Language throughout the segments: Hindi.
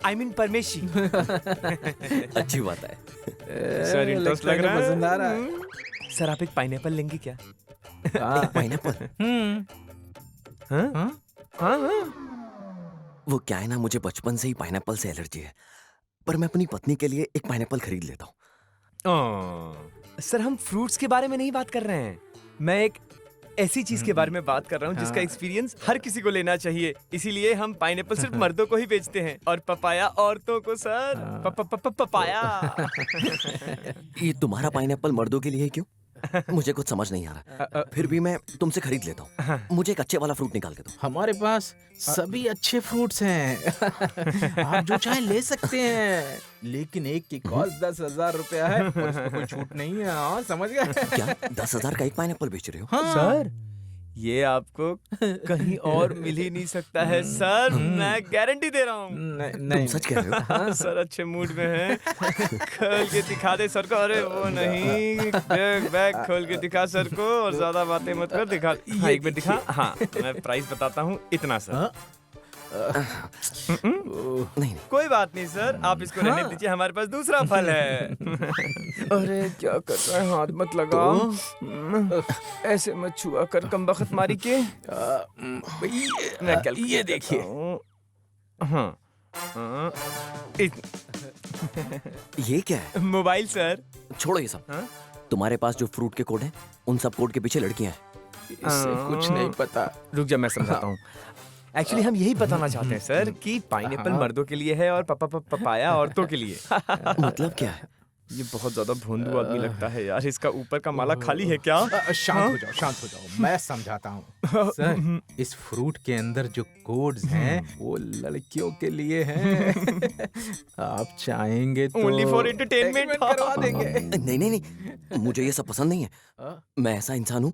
I mean परमेशी। अच्छी बात है। सर इंटरेस्ट लग रहा है। पसंद आ रहा है। सर आप एक पाइनएप्पल लेंगे क्या? हाँ। पाइनएप्पल? हाँ हाँ? हाँ हाँ। वो क्या है ना, मुझे बचपन से ही पाइनएप्पल से एलर्जी है, पर मैं अपनी पत्नी के लिए एक पाइनएप्पल खरीद लेता हूँ। सर हम फ्रूट्स के बारे में नहीं बात कर रहे हैं, मैं एक ऐसी चीज के बारे में बात कर रहा हूँ जिसका एक्सपीरियंस हर किसी को लेना चाहिए। इसीलिए हम पाइनएप्पल सिर्फ मर्दों को ही बेचते हैं और पपाया औरतों को सर। पपाया। ये तुम्हारा पाइनएप्पल मर्दों के लिए है क्यों? मुझे कुछ समझ नहीं आ रहा। फिर भी मैं तुमसे खरीद लेता हूँ। मुझे एक अच्छे वाला फ्रूट निकाल के दो। हमारे पास सभी अच्छे फ्रूट्स हैं। आप जो चाहे ले सकते हैं, लेकिन एक की कॉस्ट 10,000 रुपया है और इसमें कोई छूट नहीं है। हाँ, समझ गए? क्या 10,000 का एक पाइनएप्पल बेच रहे हो? हाँ। सर ये आपको कहीं और मिल ही नहीं सकता है सर, मैं गारंटी दे रहा हूँ। तुम सच कह रहे हो? हाँ सर अच्छे मूड में हैं। खोल के दिखा दे सर को। अरे वो नहीं, बैग खोल के दिखा सर को और ज्यादा बातें मत कर। दिखा। हाँ, एक मिनट दिखा। हाँ मैं प्राइस बताता हूँ, इतना सर। नहीं कोई बात नहीं सर, आप इसको रहने दीजिए, हमारे पास दूसरा फल है। अरे क्या कर रहा है, हाथ मत लगाओ। ऐसे मत छुआ कर कमबख्त मारी के। मैं ये देखिए। हाँ ये क्या है? Mobile sir. छोड़ो ये सब। हाँ? तुम्हारे पास जो फ्रूट के कोड हैं, उन सब कोड के पीछे लड़कियां हैं। इससे कुछ नहीं पता। रुक जा मैं समझाता हूँ। एक्चुअली हम यही बताना चाहते हैं सर कि पाइनएप्पल मर्दों के लिए है और पपाया औरतों के लिए। मतलब क्या है? ये बहुत ज्यादा भोंदू आदमी लगता है यार, इसका ऊपर का माला खाली है क्या? शांत हो जाओ, शांत हो जाओ, मैं समझाता हूँ। सर, इस फ्रूट के अंदर जो कोड्स हैं वो लड़कियों के लिए हैं। आप चाहेंगे तो Only for entertainment करवा देंगे। नहीं नहीं नहीं, मुझे ये सब पसंद नहीं है। मैं ऐसा इंसान हूँ,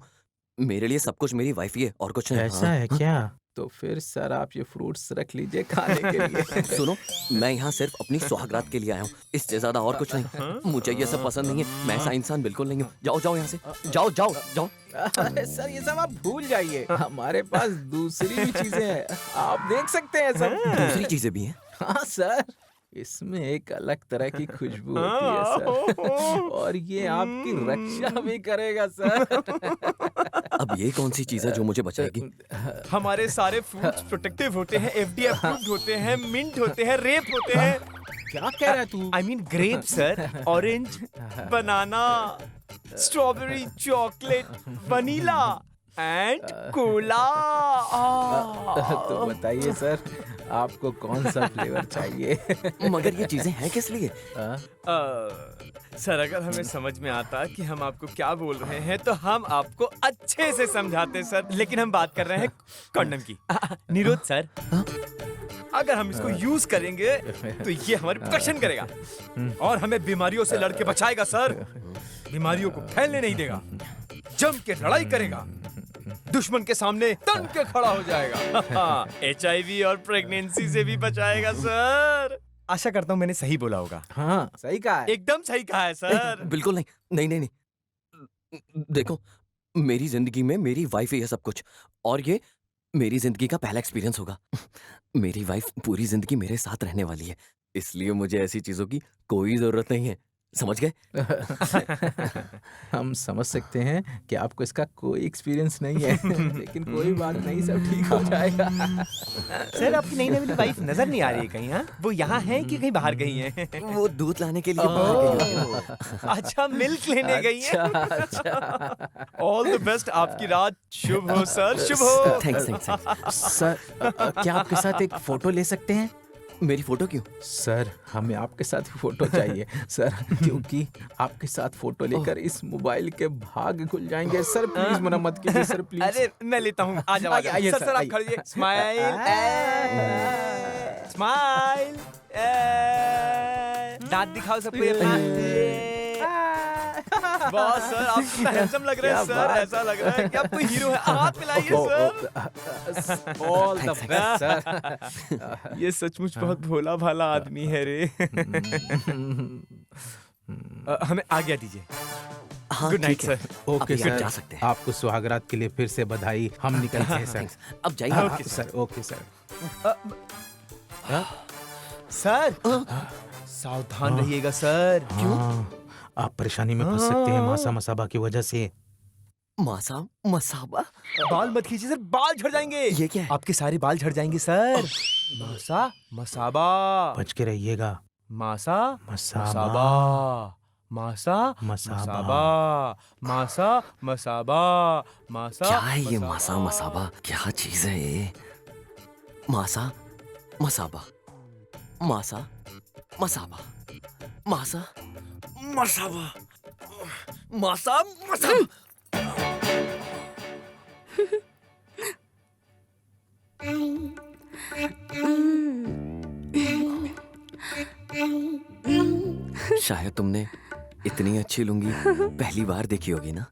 मेरे लिए सब कुछ मेरी वाइफ ही है और कुछ नहीं। ऐसा है क्या? तो फिर सर आप ये फ्रूट्स रख लीजिए खाने के लिए। सुनो, मैं यहाँ सिर्फ अपनी सुहागरात के लिए आया हूँ, इससे ज्यादा और कुछ नहीं। मुझे ये सब पसंद नहीं है, मैं ऐसा इंसान बिल्कुल नहीं हूँ। जाओ जाओ यहाँ से, जाओ जाओ जाओ। अरे सर ये सब आप भूल जाइए, हमारे पास दूसरी भी चीजें हैं, आप देख सकते हैं सब। दूसरी चीजें भी हैं? हाँ सर, इसमें एक अलग तरह की खुशबू होती है सर, और ये आपकी रक्षा भी करेगा सर। अब ये कौन सी चीज है जो मुझे बचाएगी? हमारे सारे फ्रूट्स प्रोटेक्टिव होते हैं, FDA अप्रूव्ड होते हैं, मिंट होते हैं, रेप होते हैं। क्या कह रहा है तू? I mean grape sir, orange, banana, strawberry, chocolate, vanilla and cola. तो बताइए सर, आपको कौन सा फ्लेवर चाहिए? मगर ये चीजें हैं किस लिए? सर अगर हमें समझ में आता कि हम आपको क्या बोल रहे हैं तो हम आपको अच्छे से समझाते सर, लेकिन हम बात कर रहे हैं कंडम की। निरोध सर, अगर हम इसको यूज करेंगे तो ये हमारी प्रोटेक्शन करेगा और हमें बीमारियों से लड़के बचाएगा सर। बीमारियों को फैलने नहीं देगा, जम के लड़ाई करेगा, दुश्मन के सामने तन के खड़ा हो जाएगा। HIV और प्रेगनेंसी से भी बचाएगा सर। आशा करता हूँ मैंने सही बोला होगा। हाँ सही कहा है। एकदम सही कहा है सर। बिल्कुल नहीं, नहीं नहीं नहीं। देखो, मेरी जिंदगी में मेरी वाइफ ही है सब कुछ, और ये मेरी जिंदगी का पहला एक्सपीरियंस होगा। मेरी वाइफ पूरी जिंदगी मेरे साथ रहने वाली है, इसलिए मुझे ऐसी चीजों की कोई जरूरत नहीं है। समझ गए? हम समझ सकते हैं कि आपको इसका कोई एक्सपीरियंस नहीं है, लेकिन कोई बात नहीं, सब ठीक हो जाएगा। सर आपकी नई नवी वाइफ नजर नहीं आ रही है कहीं? हाँ, वो यहाँ है कि कहीं बाहर गई है? वो दूध लाने के लिए बाहर गई है। अच्छा, मिल्क लेने गई है। ऑल द बेस्ट, आपकी रात शुभ हो सर, शुभ हो। Thanks thanks. सर क्या आपके साथ एक फोटो ले सकते हैं? मेरी फोटो क्यों? सर हमें आपके साथ फोटो चाहिए सर, क्योंकि आपके साथ फोटो लेकर इस मोबाइल के भाग खुल जाएंगे। सर प्लीज मना मत कीजिए सर, प्लीज। अरे मैं लेता हूँ, आ जाओ आइए सर, आप खड़िए। स्माइल, स्माइल, दांत दिखाओ सबको अपना। वाह सर, आप कितना हैंडसम लग रहे हैं सर, ऐसा लग रहा है कि आप कोई हीरो है। हाथ मिलाइए sir. All the best sir. ये सचमुच बहुत भोला भाला आदमी है रे। हमें आज्ञा दीजिए। हाँ गुड नाइट ठीक है। सर। ओके अभी आप सर, जा सकते हैं। आपको सुहागरात के लिए फिर से बधाई। हम निकलते हैं सर। थैंक्स। अब जाइए। हाँ, सर ओके सर। सर सावधान रहिएगा सर। हाँ, आप परेशानी में फंस सकते हैं मासा मसाबा की वजह से। मासा मसाबा? बाल मत खींचिए सर, बाल झड़ जाएंगे। ये क्या है? आपके सारे बाल झड़ जाएंगे सर। मासा मसाबा, बच के रहिएगा। मासा मसाबा। मसाबा, मासा मसाबा। मसाबा, मासा मसाबा, मासा क्या है ये मासा मसाबा? क्या चीज है ये? मासा मसाबा, मासा मसाबा, मासा मसाबा, मासा मसाबा। शायद तुमने इतनी अच्छी लुंगी पहली बार देखी होगी ना?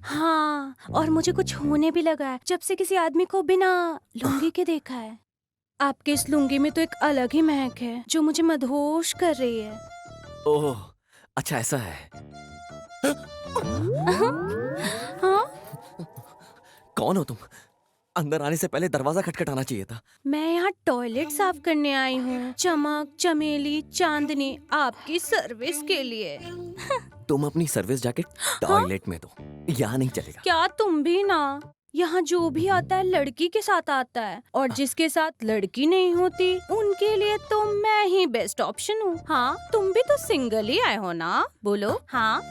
हाँ, और मुझे कुछ होने भी लगा है जब से किसी आदमी को बिना लुंगी के देखा है। आपके इस लुंगी में तो एक अलग ही महक है जो मुझे मदहोश कर रही है। ओह, अच्छा ऐसा है। हाँ? कौन हो तुम? अंदर आने से पहले दरवाजा खटखटाना चाहिए था। मैं यहाँ टॉयलेट साफ करने आई हूँ। चमक, चमेली, चांदनी आपकी सर्विस के लिए। तुम अपनी सर्विस जैकेट टॉयलेट में दो, यहाँ नहीं चलेगा। क्या तुम भी ना? यहाँ जो भी आता है लड़की के साथ आता है, और जिसके साथ लड़की नहीं होती उनके लिए तो मैं ही बेस्ट ऑप्शन हूँ। हाँ, तुम भी तो सिंगल ही आए हो ना? बोलो हाँ।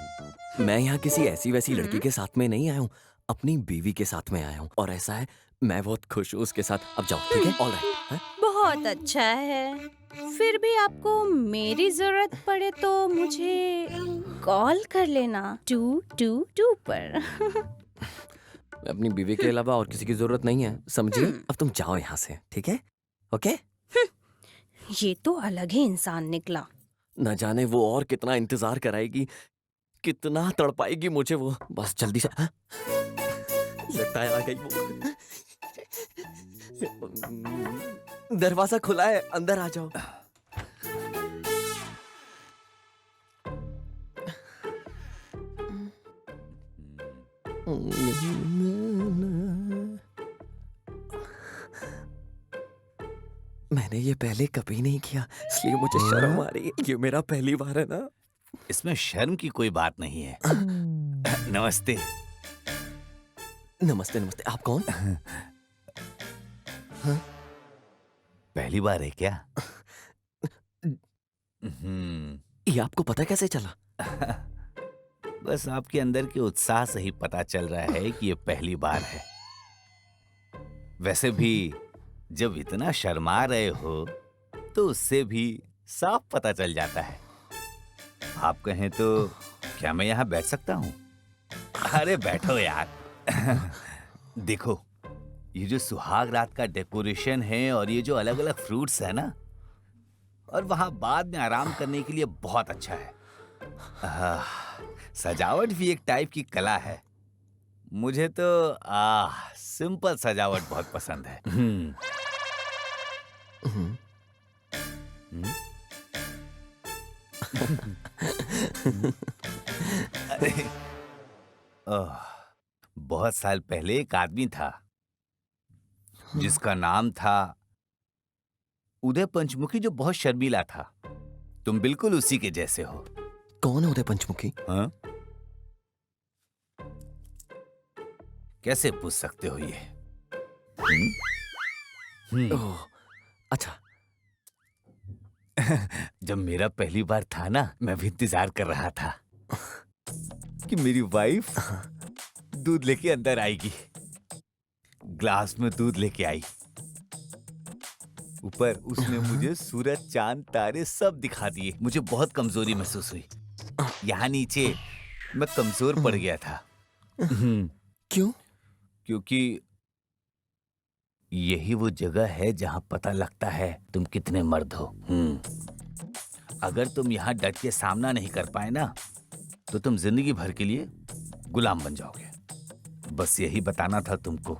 मैं यहाँ किसी ऐसी वैसी लड़की के साथ में नहीं आया हूँ, अपनी बीवी के साथ में आया हूँ। और ऐसा है, मैं बहुत खुश हूँ उसके साथ। अब जाओ, ठीक है? All right. बहुत अच्छा है। फिर भी आपको मेरी जरूरत पड़े तो मुझे कॉल कर लेना 222 पर। अपनी बीवी के अलावा और किसी की जरूरत नहीं है, समझिए? अब तुम जाओ यहाँ से, ठीक है? ओके? ये तो अलग ही इंसान निकला। न जाने वो और कितना इंतजार कराएगी, कितना तड़पाएगी मुझे वो। बस जल्दी से। हाँ? लगता है आ गई वो। दरवाजा खुला है, अंदर आ जाओ। मैंने ये पहले कभी नहीं किया, इसलिए मुझे शर्म आ रही है। ये मेरा पहली बार है ना। इसमें शर्म की कोई बात नहीं है। नमस्ते। नमस्ते नमस्ते। आप कौन? पहली बार है क्या? हम्म, ये आपको पता कैसे चला? बस आपके अंदर के उत्साह से ही पता चल रहा है कि ये पहली बार है। वैसे भी जब इतना शर्मा रहे हो तो उससे भी साफ पता चल जाता है। आप कहें तो क्या मैं यहाँ बैठ सकता हूँ? अरे बैठो यार। देखो, ये जो सुहाग रात का डेकोरेशन है और ये जो अलग अलग फ्रूट्स है ना, और वहां बाद में आराम करने के लिए बहुत अच्छा है। सजावट भी एक टाइप की कला है। मुझे तो सिंपल सजावट बहुत पसंद है। अरे, बहुत साल पहले एक आदमी था जिसका नाम था उदय पंचमुखी, जो बहुत शर्मीला था। तुम बिल्कुल उसी के जैसे हो। कौन है उदय पंचमुखी? हाँ? कैसे पूछ सकते हो ये? ओह, अच्छा। जब मेरा पहली बार था ना, मैं भी इंतजार कर रहा था कि मेरी वाइफ दूध लेके अंदर आएगी। ग्लास में दूध लेके आई। ऊपर उसने मुझे सूरज, चांद, तारे सब दिखा दिए। मुझे बहुत कमजोरी महसूस हुई। यहाँ नीचे मैं कमजोर पड़ गया था। क्यों? क्योंकि यही वो जगह है जहां पता लगता है तुम कितने मर्द हो। अगर तुम यहाँ डट के सामना नहीं कर पाए ना, तो तुम जिंदगी भर के लिए गुलाम बन जाओगे। बस यही बताना था तुमको।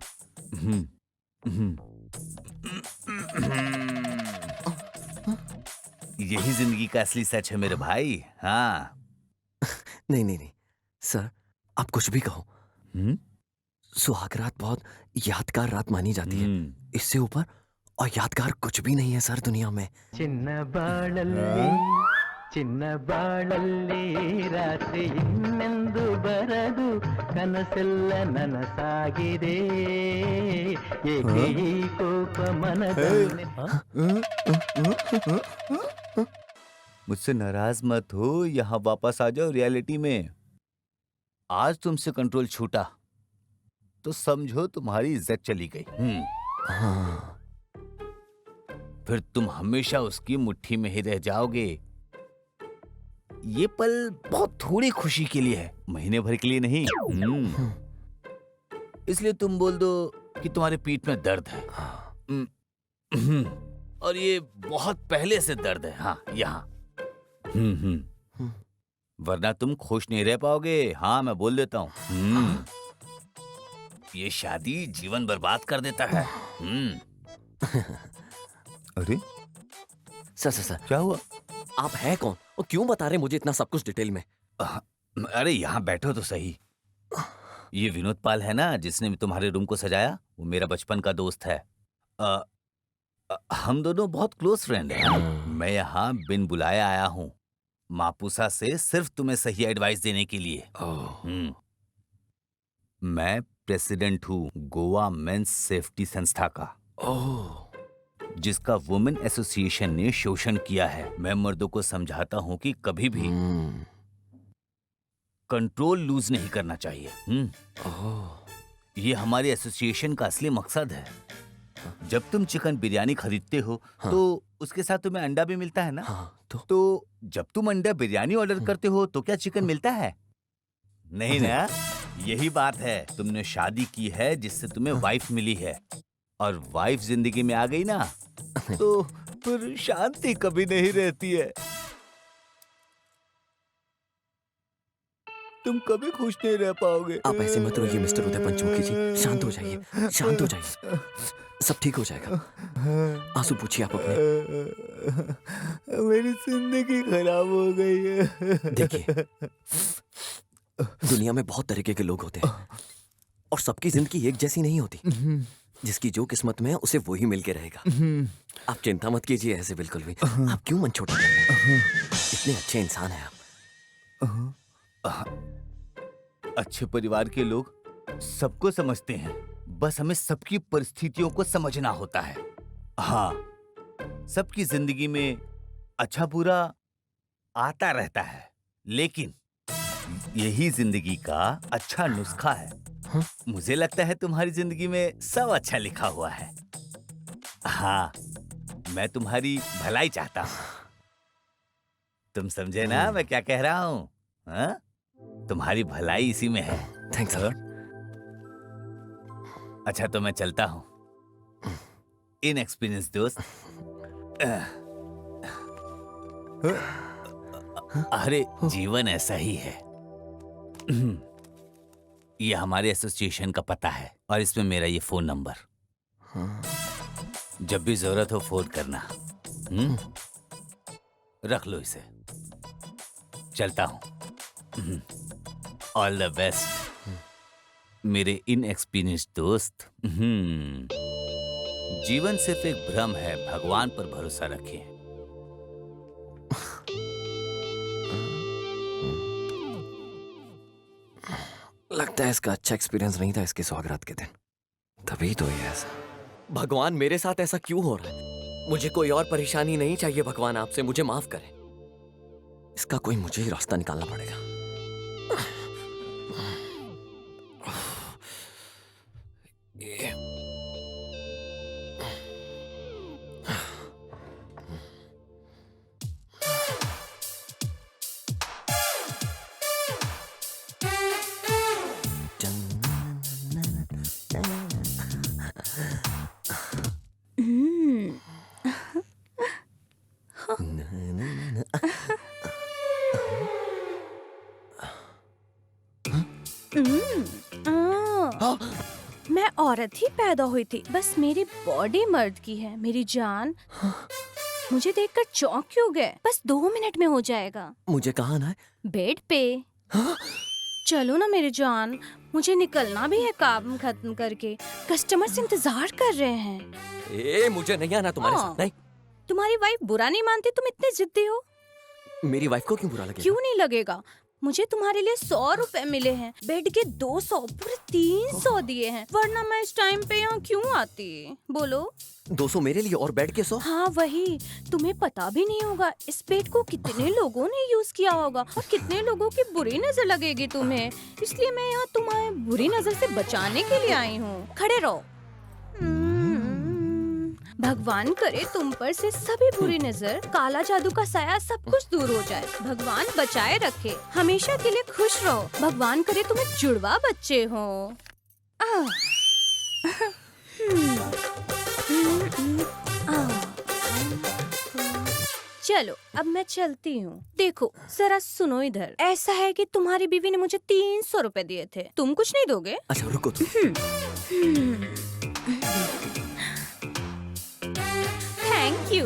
यही जिंदगी का असली सच है मेरे भाई। हाँ। नहीं नहीं नहीं सर, आप कुछ भी कहो, सुहाग रात बहुत यादगार रात मानी जाती है। इससे ऊपर और यादगार कुछ भी नहीं है सर दुनिया में। ಚಿನ್ನ ಬಾಳಲ್ಲಿ ರಾತ್ರಿ ಇನ್ನೆಂದು ಬರದು ಕನಸೆಲ್ಲ ನನಸಾಗಿದೆ ಏಕೆ ಈ ಕೋಪ ಮನದಲ್ಲಿ मुझसे नाराज मत हो, यहाँ वापस आ जाओ रियलिटी में। आज तुमसे कंट्रोल छूटा तो समझो तुम्हारी इज्जत चली गई। हाँ, फिर तुम हमेशा उसकी मुट्ठी में ही रह जाओगे। ये पल बहुत थोड़ी खुशी के लिए है, महीने भर के लिए नहीं। इसलिए तुम बोल दो कि तुम्हारे पीठ में दर्द है। और ये बहुत पहले से दर्द है। हाँ, यहाँ। वरना तुम खुश नहीं रह पाओगे। हाँ, मैं बोल देता हूँ। ये शादी जीवन बर्बाद कर देता है। अरे सर क्या हुआ? आप हैं कौन और क्यों बता रहे मुझे इतना सब कुछ डिटेल में? अरे यहाँ बैठो तो सही। ये विनोद पाल है ना जिसने तुम्हारे रूम को सजाया, वो मेरा बचपन का दोस्त है। हम दोनों बहुत क्लोज फ्रेंड हैं। मैं यहाँ बिन बुलाए आया हूँ मापुसा से, सिर्फ तुम्हें सही एडवाइस देने के लिए। मैं प्रेसिडेंट हूँ गोवा मेंस सेफ्टी संस्था का, जिसका वुमेन एसोसिएशन ने शोषण किया है। मैं मर्दों को समझाता हूँ कि कभी भी कंट्रोल लूज नहीं करना चाहिए। ये हमारे एसोसिएशन का असली मकसद है। जब तुम चिकन बिरयानी खरीदते हो तो उसके साथ तुम्हें अंडा भी मिलता है ना। तो जब तुम अंडा बिरयानी ऑर्डर करते हो तो क्या चिकन मिलता है? नहीं ना। यही बात है, तुमने शादी की है जिससे तुम्हें वाइफ मिली है, और वाइफ जिंदगी में आ गई ना तो फिर शांति कभी नहीं रहती है। तुम कभी खुश नहीं रह पाओगे। आप ऐसे मत रोइए मिस्टर उदय पंचमुखी जी, शांत हो जाइए, शांत हो जाइए, सब ठीक हो जाएगा। आंसू पूछिए आप अपने। मेरी जिंदगी खराब हो गई है। देखिए, दुनिया में बहुत तरीके के लोग होते हैं और सबकी जिंदगी एक जैसी नहीं होती। जिसकी जो किस्मत में है उसे वो ही मिलके रहेगा। आप चिंता मत कीजिए ऐसे बिल्कुल भी। आप क्यों मन छोटा कर रहे हैं? इतने अच्छे इंसान हैं आप। अच्छे परिवार के लोग सबको समझते हैं, बस हमें सबकी परिस्थितियों को समझना होता है। हाँ, सबकी जिंदगी में अच्छा बुरा आता रहता है, लेकिन यही जिंदगी का अच्छा नुस्खा है। मुझे लगता है तुम्हारी जिंदगी में सब अच्छा लिखा हुआ है। हाँ, मैं तुम्हारी भलाई चाहता हूँ। तुम समझे ना मैं क्या कह रहा हूँ? हाँ? तुम्हारी भलाई इसी में है। Thanks Lord. अच्छा तो मैं चलता हूँ। इनएक्सपीरियंस दोस्त। अरे जीवन ऐसा ही है। ये हमारे एसोसिएशन का पता है और इसमें मेरा ये फोन नंबर। जब भी जरूरत हो फोन करना। रख लो इसे। चलता हूँ। ऑल द बेस्ट मेरे इनएक्सपीरियंस दोस्त। जीवन सिर्फ एक भ्रम है, भगवान पर भरोसा रखें। लगता है इसका अच्छा एक्सपीरियंस नहीं था इसके सौगात के दिन, तभी तो ये ऐसा। भगवान मेरे साथ ऐसा क्यों हो रहा है? मुझे कोई और परेशानी नहीं चाहिए भगवान, आपसे मुझे माफ करें। इसका कोई मुझे ही रास्ता निकालना पड़ेगा। मैं औरत ही पैदा हुई थी, बस मेरी बॉडी मर्द की है। मेरी जान, मुझे देखकर चौंक क्यों गए? बस 2 मिनट में हो जाएगा। मुझे कहाँ आना है? बेड पे। चलो ना मेरी जान, मुझे निकलना भी है काम खत्म करके। कस्टमर्स इंतजार कर रहे हैं। ए, मुझे नहीं आना तुम्हारे हाँ। साथ। नहीं, तुम्हारी वाइफ बुरा नहीं मानती, तुम इतने जिद्दी हो। मेरी वाइफ को क्यों बुरा लगेगा? क्यों नहीं लगेगा? मुझे तुम्हारे लिए 100 रुपए मिले हैं, बेड के 200, पूरे 300 दिए हैं, वरना मैं इस टाइम पे यहाँ क्यों आती? बोलो। 200 मेरे लिए और बेड के 100? हाँ वही, तुम्हें पता भी नहीं होगा इस बेड को कितने लोगों ने यूज किया होगा और कितने लोगों की बुरी नजर लगेगी तुम्हें, इसलिए मैं यहाँ तुम्हें बुरी नजर से बचाने के लिए आई हूँ। खड़े रहो। भगवान करे तुम पर से सभी बुरी नजर, काला जादू का साया, सब कुछ दूर हो जाए। भगवान बचाए रखे, हमेशा के लिए खुश रहो। भगवान करे तुम्हें जुड़वा बच्चे हो। चलो अब मैं चलती हूँ। देखो जरा सुनो इधर, ऐसा है कि तुम्हारी बीवी ने मुझे 300 रुपए दिए थे, तुम कुछ नहीं दोगे? अच्छा रुको तुम। Thank you.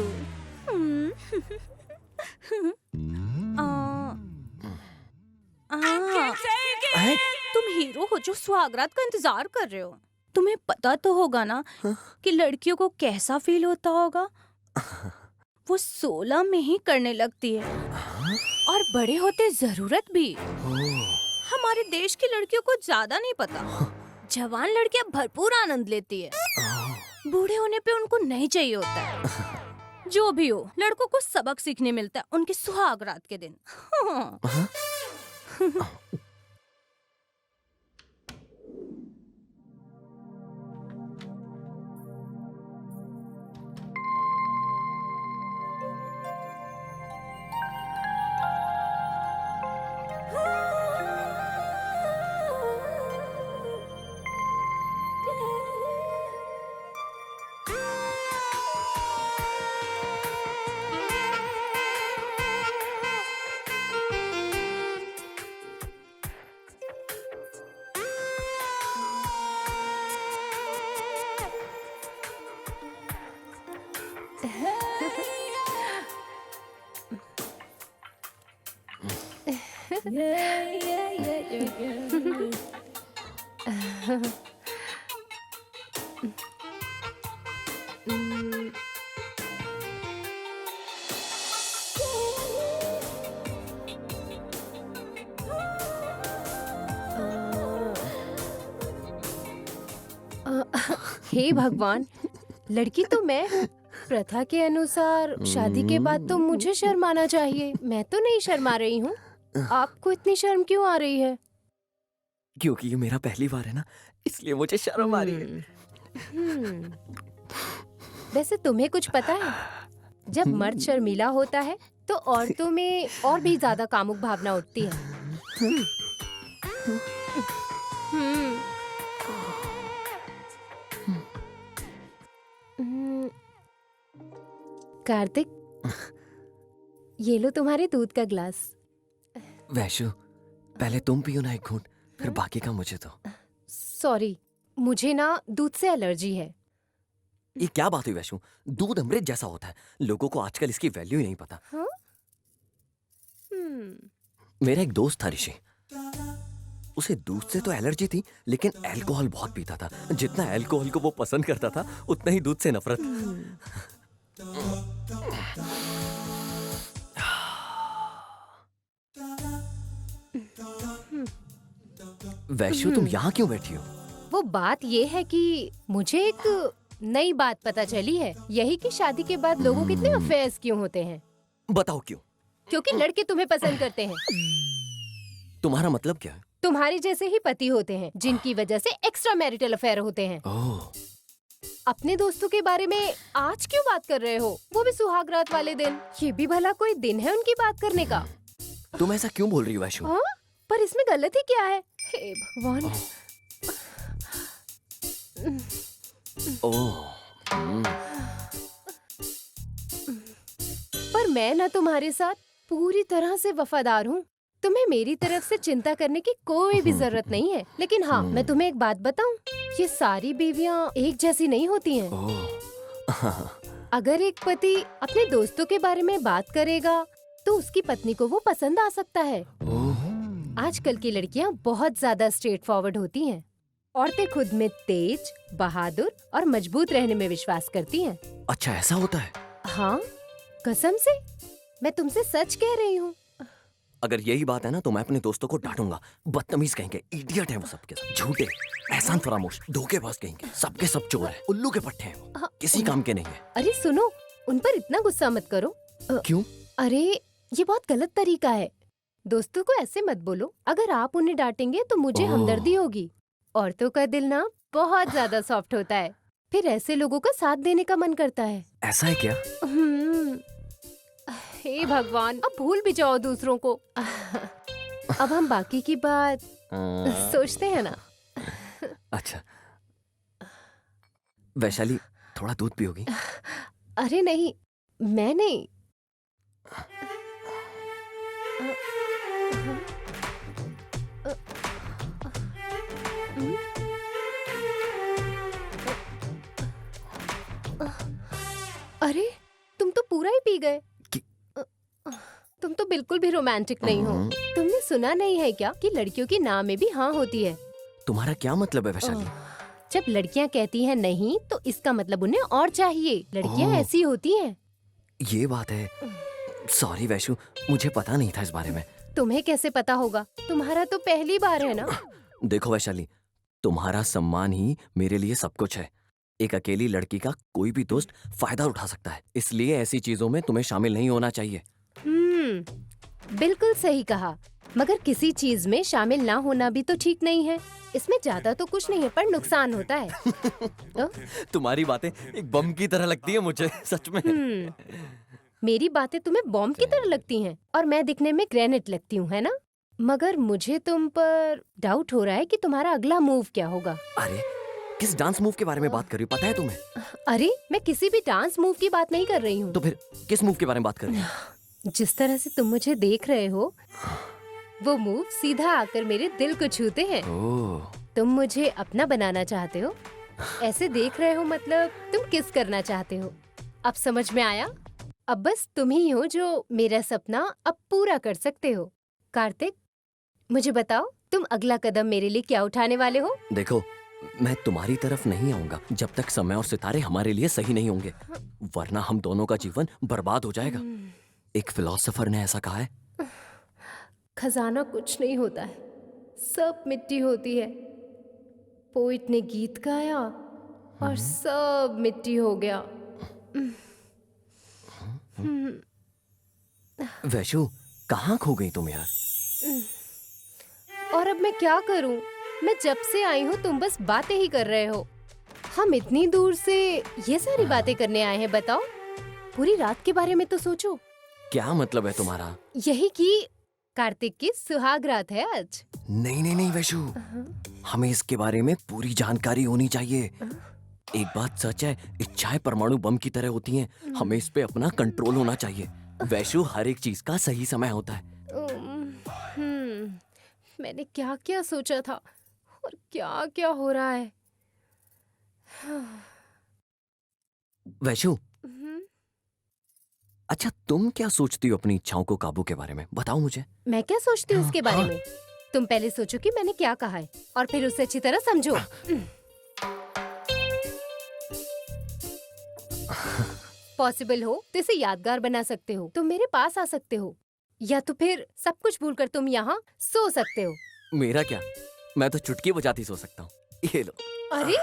तुम हीरो हो जो सुहागरात का इंतजार कर रहे हो। तुम्हें पता तो होगा ना कि लड़कियों को कैसा फील होता होगा। वो 16 में ही करने लगती है और बड़े होते जरूरत भी। हमारे देश की लड़कियों को ज्यादा नहीं पता। जवान लड़कियां भरपूर आनंद लेती है, बूढ़े होने पे उनको नहीं चाहिए होता है। जो भी हो, लड़कों को सबक सीखने मिलता है उनके सुहाग रात के दिन। हे भगवान, लड़की तो मैं हूँ। प्रथा के अनुसार शादी के बाद तो मुझे शर्माना चाहिए। मैं तो नहीं शर्मा रही हूँ। आपको इतनी शर्म क्यों आ रही है? क्योंकि ये मेरा पहली बार है ना, इसलिए मुझे शर्म आ रही है। वैसे तुम्हें कुछ पता है, जब मर्द शर्मीला होता है तो औरतों में और भी ज्यादा कामुक भावना उठती है। कार्तिक, ये लो तुम्हारे दूध का ग्लास। वैशु, पहले तुम पियो ना एक घूंट, फिर बाकी का मुझे दो। सॉरी, मुझे ना दूध से एलर्जी है। ये क्या बात हुई वैशु? दूध अमृत जैसा होता है, लोगों को आजकल इसकी वैल्यू ही नहीं पता। हाँ? मेरा एक दोस्त था ऋषि, उसे दूध से तो एलर्जी थी, लेकिन अल्कोहल बहुत पीता था। जितना अल्कोहल को वो पसंद करता था, उतना ही दूध से नफरत। वैशु, तुम यहाँ क्यों बैठी हो? वो बात ये है कि मुझे एक नई बात पता चली है, यही कि शादी के बाद लोगों के इतने अफेयर्स क्यों होते हैं। बताओ क्यों? क्योंकि लड़के तुम्हें पसंद करते हैं। तुम्हारा मतलब क्या है? तुम्हारे जैसे ही पति होते हैं, जिनकी वजह से एक्स्ट्रा मैरिटल अफेयर होते हैं। ओह, अपने दोस्तों के बारे में आज क्यों बात कर रहे हो, वो भी सुहागरात वाले दिन? ये भी भला कोई दिन है उनकी बात करने का? तुम ऐसा क्यों बोल रही हो वैशु? हाँ? पर इसमें गलत ही क्या है? हे भगवान। ओह, पर मैं ना तुम्हारे साथ पूरी तरह से वफादार हूँ। तुम्हें मेरी तरफ से चिंता करने की कोई भी जरूरत नहीं है। लेकिन हाँ, मैं तुम्हें एक बात बताऊं, ये सारी बीवियाँ एक जैसी नहीं होती हैं। अगर एक पति अपने दोस्तों के बारे में बात करेगा, तो उसकी पत्नी को वो पसंद आ सकता है। आजकल की लड़कियां बहुत ज्यादा स्ट्रेट फॉरवर्ड होती हैं। औरतें खुद में तेज, बहादुर और मजबूत रहने में विश्वास करती हैं। अच्छा ऐसा होता है? हाँ, कसम से मैं तुमसे सच कह रही हूँ। अगर यही बात है ना तो मैं अपने दोस्तों को डांटूंगा। बदतमीज कहेंगे, इडियट है वो सबके सब, झूठे, एहसान फरामोश, धोखेबाज कहेंगे, सबके सब चोर है, उल्लू के पट्टे हैं वो, हाँ, किसी काम के नहीं है। अरे सुनो, उन पर इतना गुस्सा मत करो। क्यों? अरे ये बहुत गलत तरीका है। दोस्तों को ऐसे मत बोलो। अगर आप उन्हें डांटेंगे तो मुझे ओह। हमदर्दी होगी। औरतों का दिल ना बहुत ज्यादा सॉफ्ट होता है, फिर ऐसे लोगों का साथ देने का मन करता है। ऐसा है क्या? हे भगवान, अब भूल भी जाओ दूसरों को। अब हम बाकी की बात सोचते हैं ना। अच्छा वैशाली, थोड़ा दूध पियोगी? अरे नहीं, मैं नहीं। अरे तुम तो पूरा ही पी गए। तुम तो बिल्कुल भी रोमांटिक नहीं हो। तुमने सुना नहीं है क्या कि लड़कियों की ना में भी हाँ होती है? तुम्हारा क्या मतलब है वैशाली? जब लड़कियां कहती हैं नहीं तो इसका मतलब उन्हें और चाहिए। लड़कियां ओह। ऐसी होती हैं। ये बात है। सॉरी वैशु, मुझे पता नहीं था इस बारे में। तुम्हें कैसे पता होगा? तुम्हारा तो पहली बार है ना। देखो वैशाली, तुम्हारा सम्मान ही मेरे लिए सब कुछ है। एक अकेली लड़की का कोई भी दोस्त फायदा उठा सकता है, इसलिए ऐसी चीजों में तुम्हें शामिल नहीं होना चाहिए। बिल्कुल सही कहा, मगर किसी चीज में शामिल ना होना भी तो ठीक नहीं है। इसमें ज्यादा तो कुछ नहीं है पर नुकसान होता है। तुम्हारी बातें एक बम की तरह लगती है मुझे, सच में। मेरी बातें तुम्हें बॉम्ब की तरह लगती हैं और मैं दिखने में ग्रेनेड लगती हूँ, है ना? मगर मुझे तुम पर डाउट हो रहा है कि तुम्हारा अगला मूव क्या होगा। अरे किस डांस मूव के बारे में बात कर रही हो, पता है तुम्हें? अरे मैं किसी भी डांस मूव की बात नहीं कर रही हूँ। तो फिर किस मूव के बारे में बात कर रही हो? जिस तरह से तुम मुझे देख रहे हो, वो मूव सीधा आकर मेरे दिल को छूते हैं। ओह, तुम मुझे अपना बनाना चाहते हो। ऐसे देख रहे हो मतलब तुम किस करना चाहते हो। अब समझ में आया? अब बस तुम ही हो जो मेरा सपना अब पूरा कर सकते हो। कार्तिक, मुझे बताओ तुम अगला कदम मेरे लिए क्या उठाने वाले हो? देखो मैं तुम्हारी तरफ नहीं आऊंगा जब तक समय और सितारे हमारे लिए सही नहीं होंगे, वरना हम दोनों का जीवन बर्बाद हो जाएगा। एक फिलोसोफर ने ऐसा कहा है। खजाना कुछ नहीं होता है, सब मिट्टी होती है। पोइट ने गीत गाया और सब मिट्टी हो गया। वैशु, कहाँ खो गई तुम यार? और अब मैं क्या करूं? मैं जब से आई हूँ तुम बस बातें ही कर रहे हो। हम इतनी दूर से ये सारी बातें करने आए हैं, बताओ। पूरी रात के बारे में तो सोचो। क्या मतलब है तुम्हारा? यही कि कार्तिक की सुहाग रात है आज। नहीं नहीं नहीं वैशु, हमें इसके बारे में पूरी जानकारी होनी चाहिए। एक बात सच है, इच्छाएं परमाणु बम की तरह होती हैं। हमें इस पे अपना कंट्रोल होना चाहिए। वैशु, हर एक चीज का सही समय होता है। मैंने क्या क्या सोचा था और क्या क्या हो रहा है। वैशु, अच्छा तुम क्या सोचती हो अपनी इच्छाओं को काबू के बारे में? बताओ मुझे। मैं क्या सोचती हूँ इसके बारे हाँ। में? तुम पहले सोचो कि मैंने क्या कहा है और फिर उसे अच्छी तरह समझो। पॉसिबल हो तो इसे यादगार बना सकते हो। तुम मेरे पास आ सकते हो या तो फिर सब कुछ भूलकर तुम यहाँ सो सकते हो। मेरा क्या, मैं तो चुटकी बजाती सो सकता हूँ। ये लो। अरे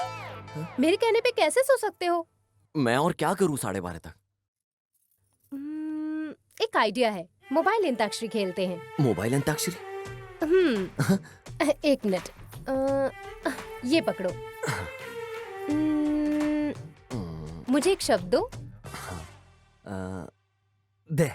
मेरे कहने पे कैसे सो सकते हो? मैं और क्या करूँ 12:30 तक? एक आइडिया है, मोबाइल अंताक्षरी खेलते हैं। मोबाइल अंताक्षरी? एक मिनट, ये पकड़ो। मुझे एक शब्द दो। दे।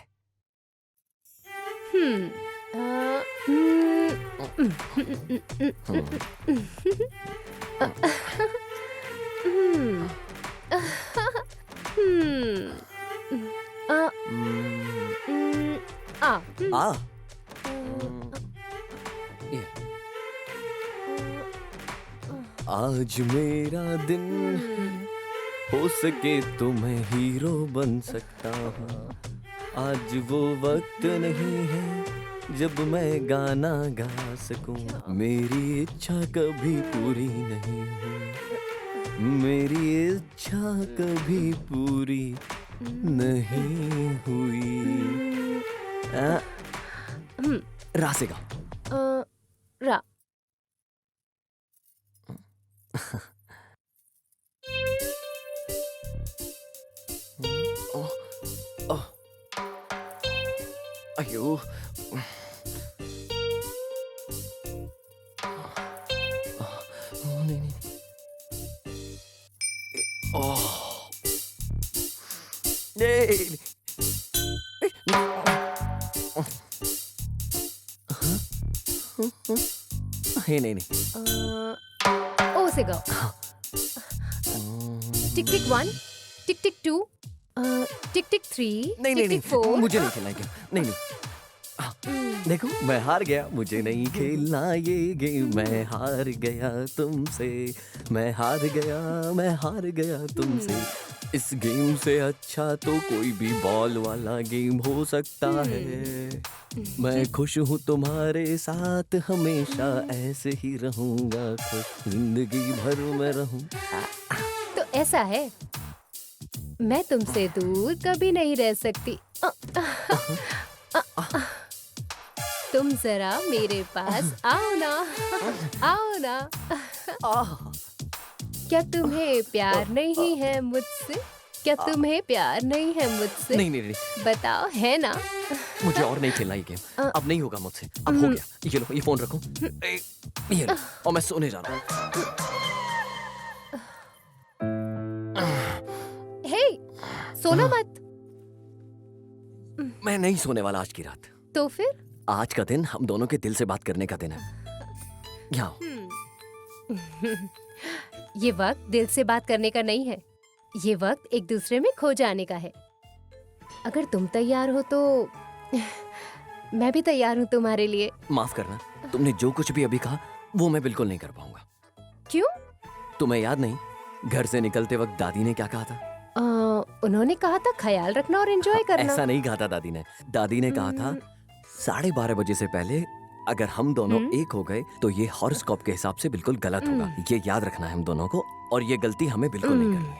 आ। ये। आज मेरा दिन हो सके तो मैं हीरो बन सकता हूँ। आज वो वक्त नहीं है जब मैं गाना गा सकूं। मेरी इच्छा कभी पूरी नहीं हुई, मेरी इच्छा कभी पूरी नहीं हुई। रा से गाओ। रा। अयो, नहीं नहीं, ओह, नहीं, नहीं नहीं, ओ से गाओ। टिक टिक 1, टिक टिक 2, टिक टिक 3, नहीं नहीं टिक टिक नहीं, 4। मुझे नहीं खेलना गेम, नहीं नहीं। देखो मैं हार गया, मुझे नहीं खेलना ये गेम, मैं हार गया तुमसे, मैं हार गया तुमसे। इस गेम से अच्छा तो कोई भी बॉल वाला गेम हो सकता है। मैं खुश हूँ तुम्हारे साथ, हमेशा ऐसे ही रहूंगा खुश, जिंदगी भर मैं रहूं। तो ऐसा है, मैं तुमसे दूर कभी नहीं रह सकती। तुम जरा मेरे पास आओ ना, आओ ना। क्या तुम्हें प्यार नहीं है मुझसे? क्या तुम्हें प्यार नहीं है मुझसे? नहीं नहीं नहीं, बताओ, है ना? मुझे और नहीं खेलना ये गेम, अब नहीं होगा मुझसे, अब हो गया। ये लो, ये फोन रखो, ये लो, और मैं सोने जा रहा हूँ। हे, सोना मत। मैं नहीं सोने वाला आज की रात। तो फिर? आज का दिन हम दोनों के दिल से बात करने का दिन है। यहाँ आओ। ये वक्त दिल से बात करने का नहीं है, ये वक्त एक दूसरे में खो जाने का है। अगर तुम तैयार हो तो मैं भी तैयार हूँ तुम्हारे लिए। माफ करना, तुमने जो कुछ भी अभी कहा वो मैं बिल्कुल नहीं कर पाऊंगा। क्यों? तुम्हें याद नहीं, घर से निकलते वक्त दादी ने क्या कहा था? उन्होंने कहा था ख्याल रखना और एंजॉय करना। ऐसा नहीं कहा था दादी ने। दादी ने कहा था 12:30 बजे से पहले अगर हम दोनों एक हो गए तो ये हॉरोस्कोप के हिसाब से बिल्कुल गलत होगा। ये याद रखना है हम दोनों को, और ये गलती हमें बिल्कुल नहीं करनी है।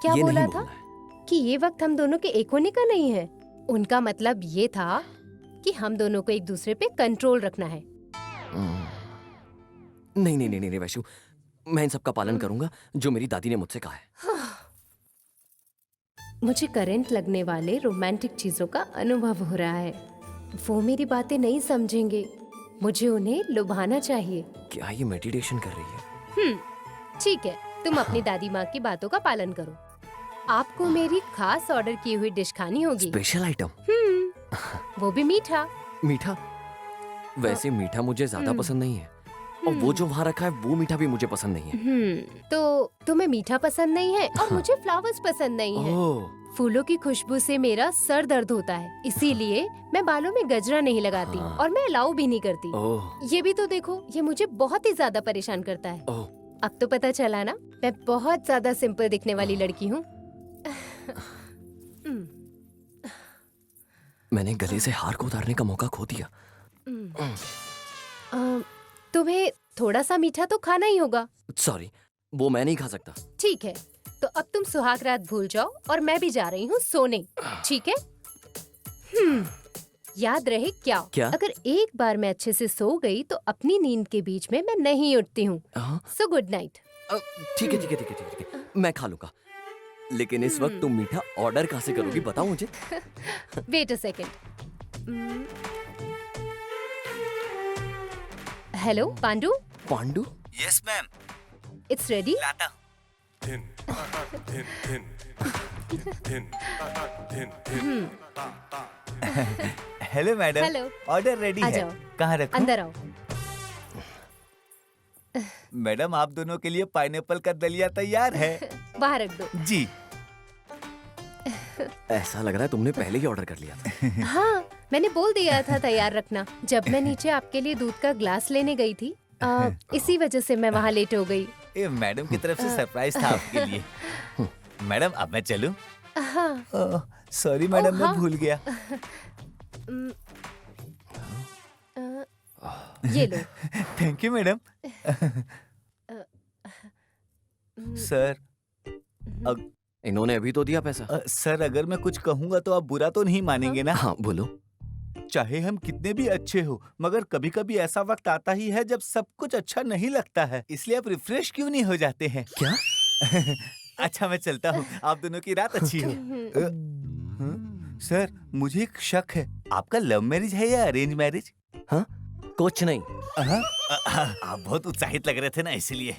क्या ये बोला नहीं था? बोलना है। कि ये वक्त हम दोनों के एक होने का नहीं है। उनका मतलब ये था कि हम दोनों को एक दूसरे पे कंट्रोल रखना है। नहीं नहीं नहीं नहीं वैशु, मैं इन सब का पालन करूंगा जो मेरी दादी ने मुझसे कहा है। मुझे करंट लगने वाले रोमांटिक चीजों का अनुभव हो रहा है। वो मेरी बातें नहीं समझेंगे, मुझे उन्हें लुभाना चाहिए। क्या ये मेडिटेशन कर रही है? ठीक है, तुम अपनी दादी माँ की बातों का पालन करो। आपको मेरी खास ऑर्डर की हुई डिश खानी होगी। Special item? वो भी मीठा। मीठा? वैसे मीठा मुझे ज्यादा पसंद नहीं है, और वो जो वहाँ रखा है वो मीठा भी मुझे पसंद नहीं है। तो तुम्हें मीठा पसंद नहीं है और मुझे फ्लावर्स पसंद नहीं है। ओह, फूलों की खुशबू से मेरा सर दर्द होता है, इसीलिए मैं बालों में गजरा नहीं लगाती हाँ। और मैं अलाउ भी नहीं करती। ओह, ये भी तो देखो, ये मुझे बहुत ही ज्यादा परेशान करता है। ओह, अब तो पता चला ना, मैं बहुत ज्यादा सिंपल दिखने वाली लड़की हूँ। मैंने गले से हार को उतारने का मौका खो दिया। तुम्हें थोड़ा सा मीठा तो खाना ही होगा। सॉरी, वो मैं नहीं खा सकता। ठीक है, तो अब तुम सुहाग रात भूल जाओ और मैं भी जा रही हूँ सोने, ठीक है? याद रहे क्या? क्या? अगर एक बार मैं अच्छे से सो गई तो अपनी नींद के बीच में मैं नहीं उठती हूँ। हाँ? So good night. ठीक है ठीक है ठीक है ठीक है, मैं खा लूंगा। लेकिन इस वक्त तुम मीठा ऑर्डर कहाँ से करोगी, बताओ मुझे। Wait a second. Hello Pandu. Pandu? Yes ma'am, it's ready. लाता। Hello madam, hello. Order ready आ है। जाओ। कहाँ रखूं? अंदर आओ। मैडम, आप दोनों के लिए पाइनएप्पल का दलिया तैयार है। बाहर रख दो। जी। ऐसा लग रहा है तुमने पहले ही ऑर्डर कर लिया था। हाँ, मैंने बोल दिया था तैयार रखना जब मैं नीचे आपके लिए दूध का ग्लास लेने गई थी। इसी वजह से मैं वहाँ लेट हो गई। ये मैडम की तरफ से सरप्राइज था आपके लिए। मैडम, अब मैं चलूं? हाँ। सॉरी मैडम, मैं हाँ। भूल गया। ये लो। Thank you madam. सर इन्होंने अभी तो दिया पैसा। सर अगर मैं कुछ कहूंगा तो आप बुरा तो नहीं मानेंगे ना? हाँ बोलो। चाहे हम कितने भी अच्छे हो, मगर कभी कभी ऐसा वक्त आता ही है जब सब कुछ अच्छा नहीं लगता है, इसलिए आप रिफ्रेश क्यों नहीं हो जाते हैं? क्या? अच्छा मैं चलता हूँ, आप दोनों की रात अच्छी हो। सर मुझे एक शक है, आपका लव मैरिज है या अरेंज मैरिज? हाँ कुछ नहीं। आप बहुत उत्साहित लग रहे थे ना, इसलिए।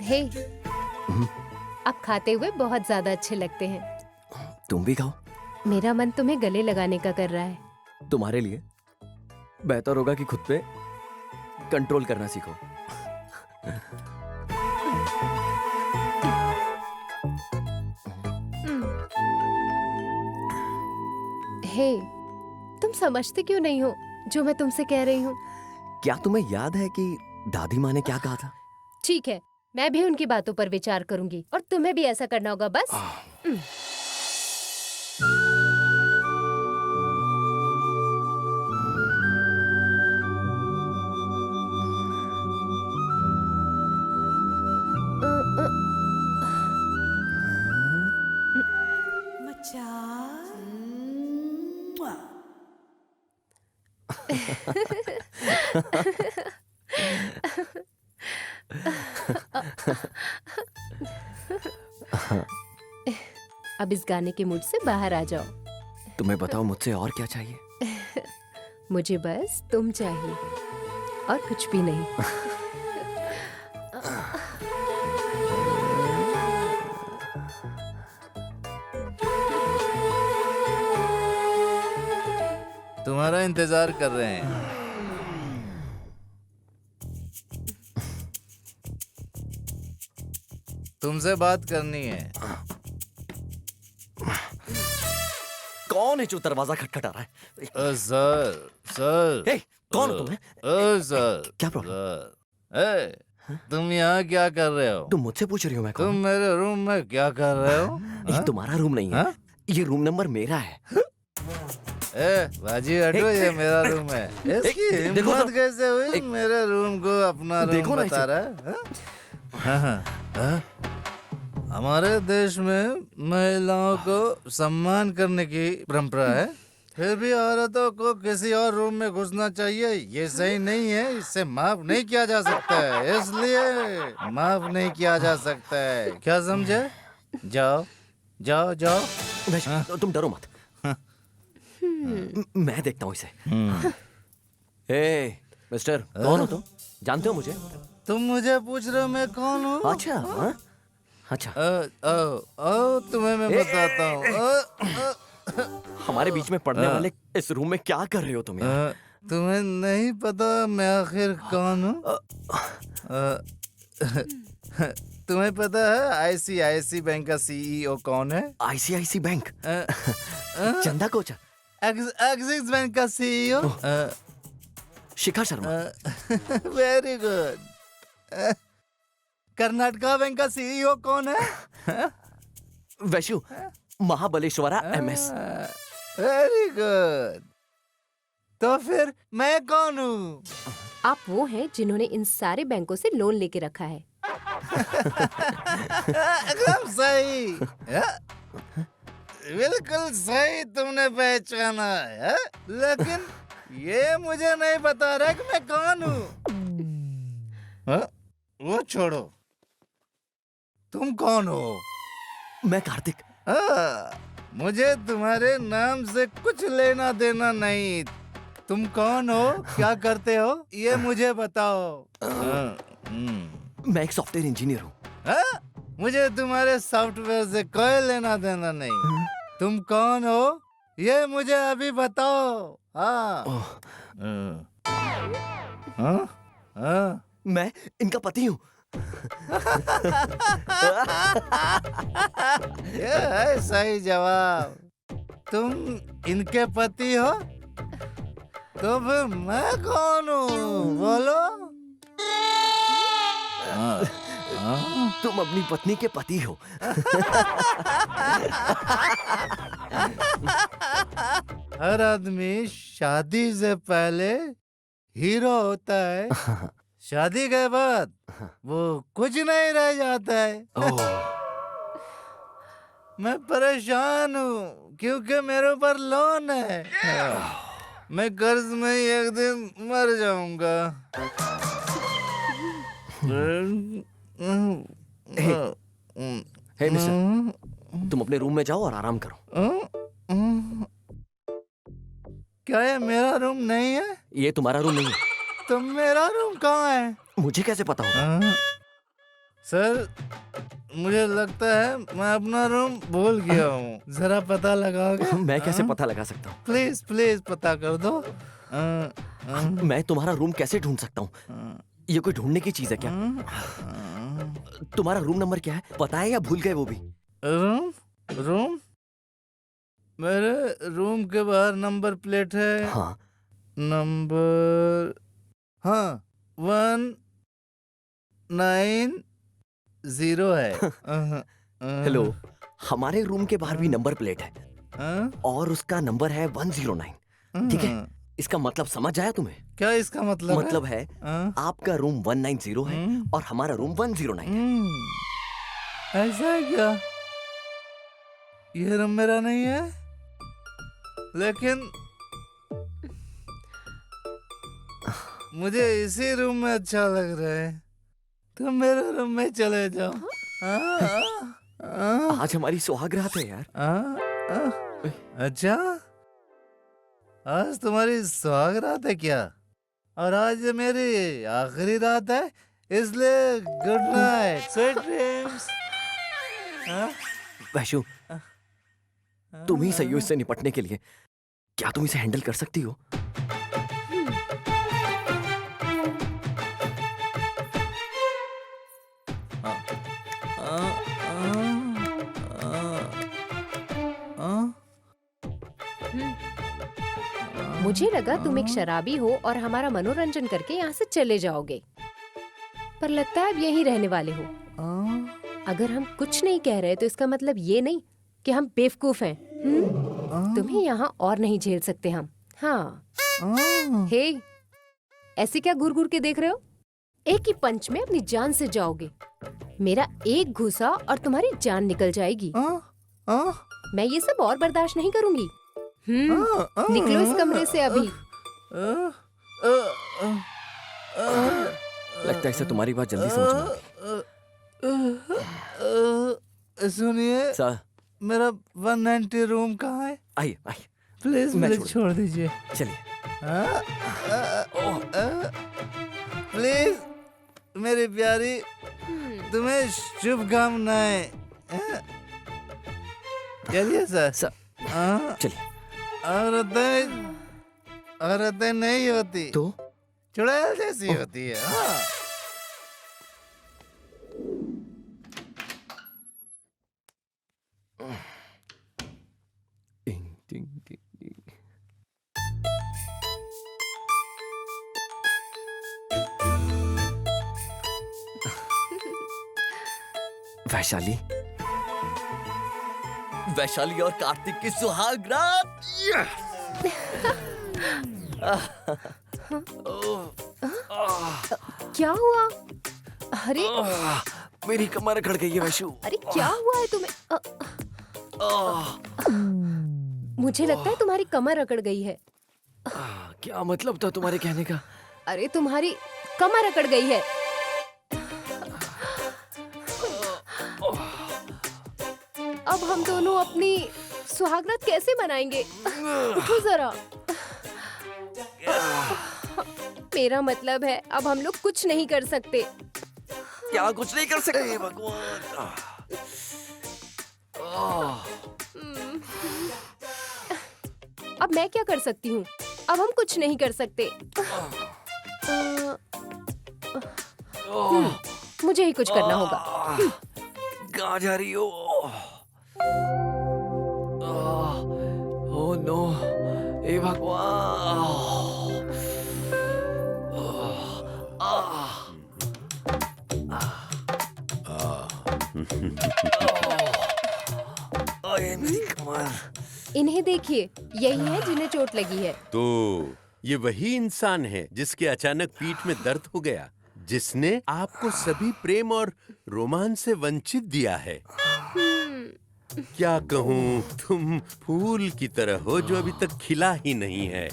हे, आप खाते हुए बहुत ज्यादा अच्छे लगते हैं। तुम भी खाओ। मेरा मन तुम्हें गले लगाने का कर रहा है। तुम्हारे लिए बेहतर होगा कि खुद पे कंट्रोल करना सीखो। हे, तुम समझते क्यों नहीं हो जो मैं तुमसे कह रही हूँ? क्या तुम्हें याद है कि दादी माँ ने क्या कहा था? ठीक है, मैं भी उनकी बातों पर विचार करूंगी और तुम्हें भी ऐसा करना होगा बस। अब इस गाने के मूड से बाहर आ जाओ। तुम्हें बताओ मुझसे और क्या चाहिए? मुझे बस तुम चाहिए और कुछ भी नहीं। तुम्हारा इंतजार कर रहे हैं। तुमसे बात करनी है। कौन है जो दरवाजा खटखटा रहा है? सर हे, कौन हो तुम? सर क्या प्रॉब्लम? तुम यहाँ क्या कर रहे हो? तुम मुझसे पूछ रही हो मैं कौन तुम हूँ? मेरे रूम में क्या कर रहे हो? ये तुम्हारा रूम नहीं है। हाँ? ये रूम नंबर मेरा है। बाजी हटो, ये मेरा रूम है। इसकी देखो हिम्मत तो। कैसे हुई मेरे रूम को अपना रूम देखो ना बता इसे। रहा है? हाँ? हमारे देश में महिलाओं को सम्मान करने की परंपरा है, फिर भी औरतों को किसी और रूम में घुसना चाहिए। ये सही नहीं है, इससे माफ नहीं किया जा सकता है, इसलिए माफ नहीं किया जा सकता है। क्या समझे? जाओ जाओ जाओ। वैसे, तुम डरो मत। मैं देखता हूँ इसे। हे मिस्टर, कौन हो तुम? जानते हो मुझे? तुम मुझे पूछ रहे हो मैं कौन हूँ? अच्छा हाँ? अच्छा तुम्हें मैं बताता हूँ। हमारे बीच में पढ़ने वाले इस रूम में क्या कर रहे हो तुम यार? तुम्हें नहीं पता मैं आखिर कौन हूँ? तुम्हें पता है आईसीआईसी बैंक का सीईओ कौन है? ICICI bank? Chanda Kochhar? Axis bank का CEO Shikha Sharma? Very good. Karnataka bank का सीईओ कौन है? Vaishu Mahabaleshwara MS? Very good. तो फिर मैं कौन हूँ? आप वो हैं जिन्होंने इन सारे बैंकों से लोन लेके रखा है। एकदम सही। बिल्कुल सही तुमने पहचाना है, लेकिन ये मुझे नहीं बता रहा कि मैं कौन हूँ। वो छोड़ो, तुम कौन हो? मैं कार्तिक। मुझे तुम्हारे नाम से कुछ लेना देना नहीं। तुम कौन हो, क्या करते हो, ये मुझे बताओ। मैं एक सॉफ्टवेयर इंजीनियर हूँ। मुझे तुम्हारे सॉफ्टवेयर से कोई लेना देना नहीं। तुम कौन हो, ये मुझे अभी बताओ। मैं इनका पति हूँ। ये है सही जवाब। तुम इनके पति हो, तो फिर मैं कौन हूँ बोलो? तुम अपनी पत्नी के पति हो। हर आदमी शादी से पहले हीरो होता है, शादी के बाद वो कुछ नहीं रह जाता है। मैं परेशान हूँ क्योंकि मेरे ऊपर लोन है। मैं कर्ज में ही एक दिन मर जाऊंगा। हे मिस्टर, तुम अपने रूम में जाओ और आराम करो। क्या ये मेरा रूम नहीं है? ये तुम्हारा रूम नहीं है। तो मेरा रूम कहाँ है? मुझे कैसे पता होगा? सर, मुझे लगता है मैं अपना रूम भूल गया हूँ। जरा पता लगाओगे? मैं कैसे पता लगा सकता हूँ? प्लीज प्लीज पता कर दो। मैं तुम्हारा रूम कैसे ढूंढ सकता हूँ? ये कोई ढूंढने की चीज है क्या? तुम्हारा रूम नंबर क्या है? पता है या भूल गए वो भी? रूम रूम मेरे रूम के बाहर नंबर प्लेट है। हाँ। नंबर 190 है। हेलो, हमारे रूम के बाहर भी नंबर प्लेट है और उसका नंबर है 109। ठीक है, इसका मतलब समझ आया तुम्हें? क्या इसका मतलब मतलब है आपका रूम 190 है और हमारा रूम 109 है। ऐसा है क्या? ये रूम मेरा नहीं है, लेकिन मुझे इसी रूम में अच्छा लग रहा है। तुम मेरे रूम में चले जाओ। आज हमारी सुहाग रात है यार। अच्छा, आज तुम्हारी सुहाग रात है क्या? और आज मेरी आखिरी रात है, इसलिए good night, sweet dreams. Vaishu, तुम ही सही हो इससे निपटने के लिए। क्या तुम इसे हैंडल कर सकती हो? मुझे लगा तुम एक शराबी हो और हमारा मनोरंजन करके यहाँ से चले जाओगे, पर लगता है अब यहीं रहने वाले हो। अगर हम कुछ नहीं कह रहे तो इसका मतलब ये नहीं कि हम बेवकूफ हैं। तुम्हें यहाँ और नहीं झेल सकते हम। हाँ। हे, ऐसे क्या घूर घूर के देख रहे हो? एक ही पंच में अपनी जान से जाओगे। मेरा एक घूसा और तुम्हारी जान निकल जाएगी। मैं ये सब और बर्दाश्त नहीं करूंगी। निकलो इस कमरे से अभी। लगता है इसे तुम्हारी बात जल्दी समझ में आएगी। सुनिए सर, मेरा 190 रूम कहाँ है? आइए आइए, प्लीज मैं मुझे छोड़ दीजिए। चलिए। प्लीज मेरी प्यारी, तुम्हें शुभकामनाएं। चलिए सर। चलिए। औरतें नहीं होती तो चुड़ैल जैसी होती है। वैशाली, वैशाली और कार्तिक की सुहाग रात। क्या हुआ? अरे मेरी कमर अकड़ गई है वैशु। अरे क्या हुआ है तुम्हें? मुझे लगता है तुम्हारी कमर अकड़ गई है। क्या मतलब था तुम्हारे कहने का? अरे तुम्हारी कमर अकड़ गई है। अब हम दोनों अपनी सुहागरात कैसे मनाएंगे? उठो जरा। मेरा मतलब है अब हम लोग कुछ नहीं कर सकते। क्या कुछ नहीं कर सकते? भगवान। अब मैं क्या कर सकती हूँ? अब हम कुछ नहीं कर सकते। मुझे ही कुछ करना होगा। कहाँ जा रही हो? ओह नो, हे भगवान। ये मेरी कमर। इन्हें देखिए, यही है जिन्हें चोट लगी है। तो ये वही इंसान है जिसके अचानक पीठ में दर्द हो गया, जिसने आपको सभी प्रेम और रोमांस से वंचित दिया है। क्या कहूँ, तुम फूल की तरह हो जो अभी तक खिला ही नहीं है।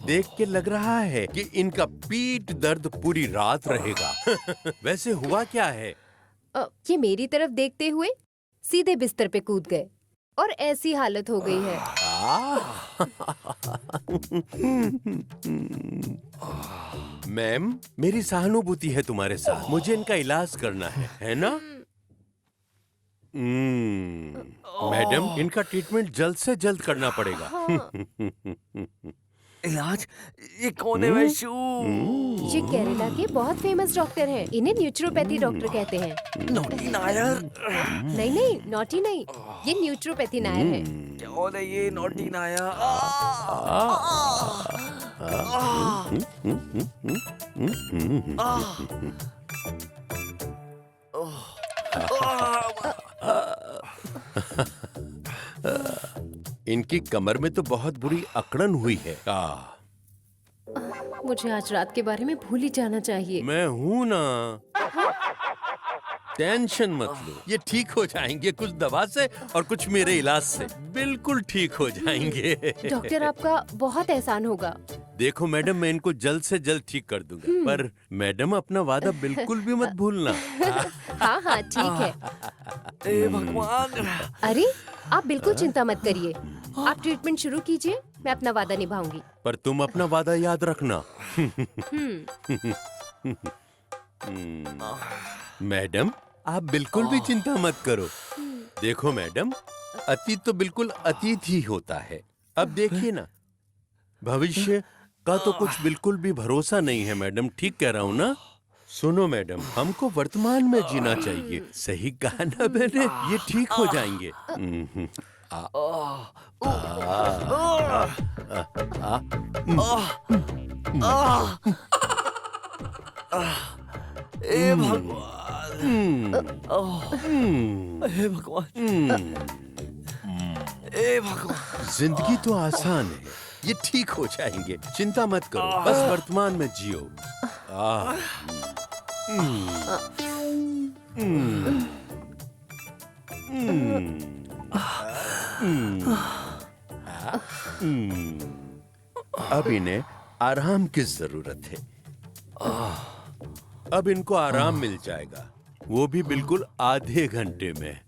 देख के लग रहा है कि इनका पीठ दर्द पूरी रात रहेगा। वैसे हुआ क्या है? ये मेरी तरफ देखते हुए सीधे बिस्तर पे कूद गए और ऐसी हालत हो गई है। मैम, मेरी सहानुभूति है तुम्हारे साथ। मुझे इनका इलाज करना है ना? मैडम, इनका ट्रीटमेंट जल्द से जल्द करना पड़ेगा। इलाज? ये कौन है वैशु? ये केरला के बहुत फेमस डॉक्टर हैं। इन्हें न्यूट्रोपैथी डॉक्टर कहते हैं। नॉटी नायर? नहीं, नॉटी नहीं, ये न्यूट्रोपैथी नायर है। कौन है ये नॉटी नायर? इनकी कमर में तो बहुत बुरी अकड़न हुई है। मुझे आज रात के बारे में भूल ही जाना चाहिए। मैं हूँ ना, टेंशन मत लो। ये ठीक हो जाएंगे, कुछ दवा से और कुछ मेरे इलाज से बिल्कुल ठीक हो जाएंगे। डॉक्टर, आपका बहुत एहसान होगा। देखो मैडम, मैं इनको जल्द से जल्द ठीक कर दूंगा, पर मैडम अपना वादा बिल्कुल भी मत भूलना। हाँ, ठीक है। हे भगवान! अरे, आप बिल्कुल चिंता मत करिए। आप ट्रीटमेंट शुरू कीजिए, मैं अपना वादा निभाऊंगी। पर तुम अपना वादा याद रखना। मैडम, आप बिल्कुल भी चिंता मत करो। देखो मैडम, अतीत तो बिल्कुल अतीत ही होता है। अब देखिए ना, भविष्य का तो कुछ बिल्कुल भी भरोसा नहीं है। मैडम, ठीक कह रहा हूँ ना? सुनो मैडम, हमको वर्तमान में जीना चाहिए। सही कहा ना मैंने? ये ठीक हो जाएंगे। हे भगवान! हे भगवान! हे भगवान! जिंदगी तो आसान है, ये ठीक हो जाएंगे। चिंता मत करो, बस वर्तमान में जियो। अब इन्हें आराम की जरूरत है। अब इनको आराम मिल जाएगा, वो भी बिल्कुल आधे घंटे में।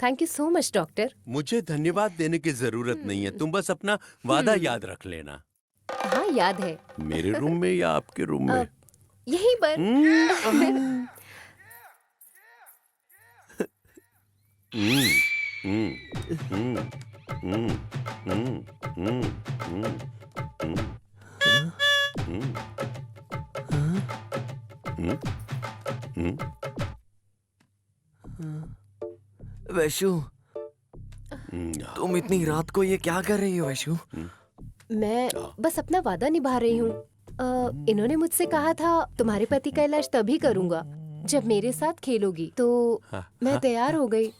Thank you so much doctor. मुझे धन्यवाद देने की जरूरत नहीं है, तुम बस अपना वादा याद रख लेना। हाँ, याद है। मेरे रूम में या आपके रूम में? यहीं पर। वैशु, तुम इतनी रात को ये क्या कर रही हो वैशु? मैं बस अपना वादा निभा रही हूँ। इन्होंने मुझसे कहा था तुम्हारे पति का इलाज तभी करूँगा जब मेरे साथ खेलोगी, तो मैं तैयार हो गई।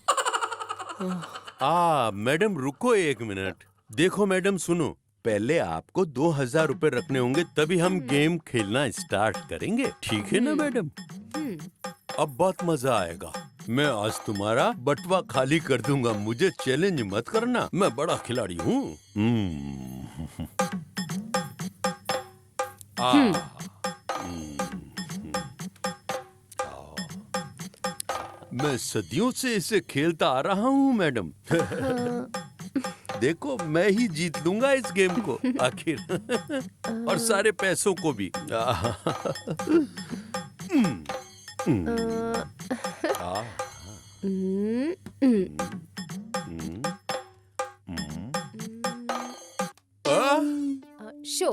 मैडम रुको एक मिनट। देखो मैडम, सुनो, पहले आपको 2000 रुपए रखने होंगे, तभी हम गेम खेलना स्टार्ट करेंगे। ठीक है ना मैडम? अब बहुत मजा आएगा। मैं आज तुम्हारा बटुआ खाली कर दूंगा। मुझे चैलेंज मत करना, मैं बड़ा खिलाड़ी हूँ। मैं सदियों से इसे खेलता आ रहा हूँ मैडम। देखो, मैं ही जीत लूंगा इस गेम को आखिर, और सारे पैसों को भी। Show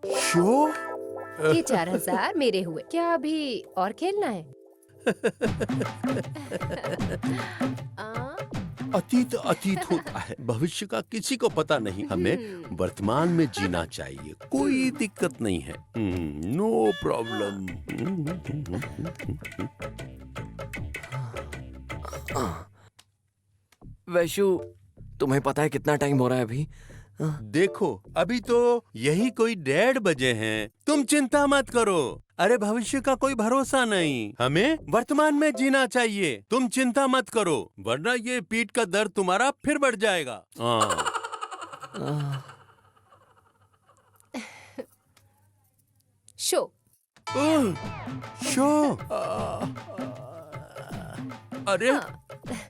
show? ये 4000 मेरे हुए। क्या अभी और खेलना है? अतीत अतीत होता है, भविष्य का किसी को पता नहीं। हमें वर्तमान में जीना चाहिए, कोई दिक्कत नहीं है। No problem. वैशु, तुम्हें पता है कितना टाइम हो रहा है अभी? देखो अभी तो यही कोई 1:30 बजे हैं। तुम चिंता मत करो। अरे भविष्य का कोई भरोसा नहीं, हमें वर्तमान में जीना चाहिए। तुम चिंता मत करो, वरना ये पीठ का दर्द तुम्हारा फिर बढ़ जाएगा। शो। शो। अरे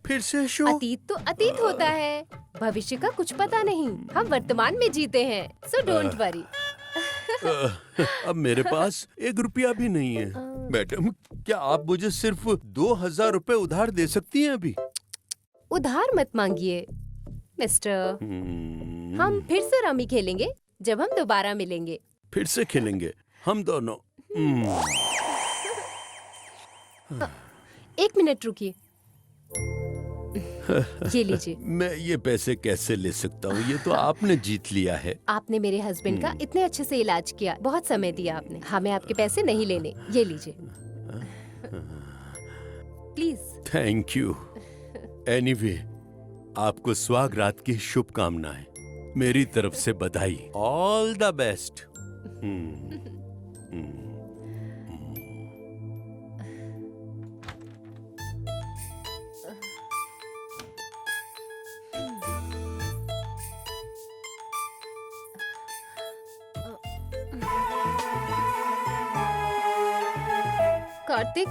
फिर से शो। अतीत तो अतीत होता है, भविष्य का कुछ पता नहीं। हम वर्तमान में जीते हैं, सो डोंट वरी। अब मेरे पास 1 रुपया भी नहीं है। मैडम, क्या आप मुझे सिर्फ 2000 रुपए उधार दे सकती हैं अभी? उधार मत मांगिए मिस्टर। हम फिर से रमी खेलेंगे जब हम दोबारा मिलेंगे। फिर से खेलेंगे हम दोनों। 1 मिनट रुकिए। ये लीजिए। मैं ये पैसे कैसे ले सकता हूँ? ये तो आपने जीत लिया है। आपने मेरे हस्बैंड का इतने अच्छे से इलाज किया, बहुत समय दिया आपने। हमें आपके पैसे नहीं लेने। ये लीजिए प्लीज। Thank you. एनीवे, आपको स्वागरात की शुभकामनाएं। मेरी तरफ से बधाई। All the best. कार्तिक,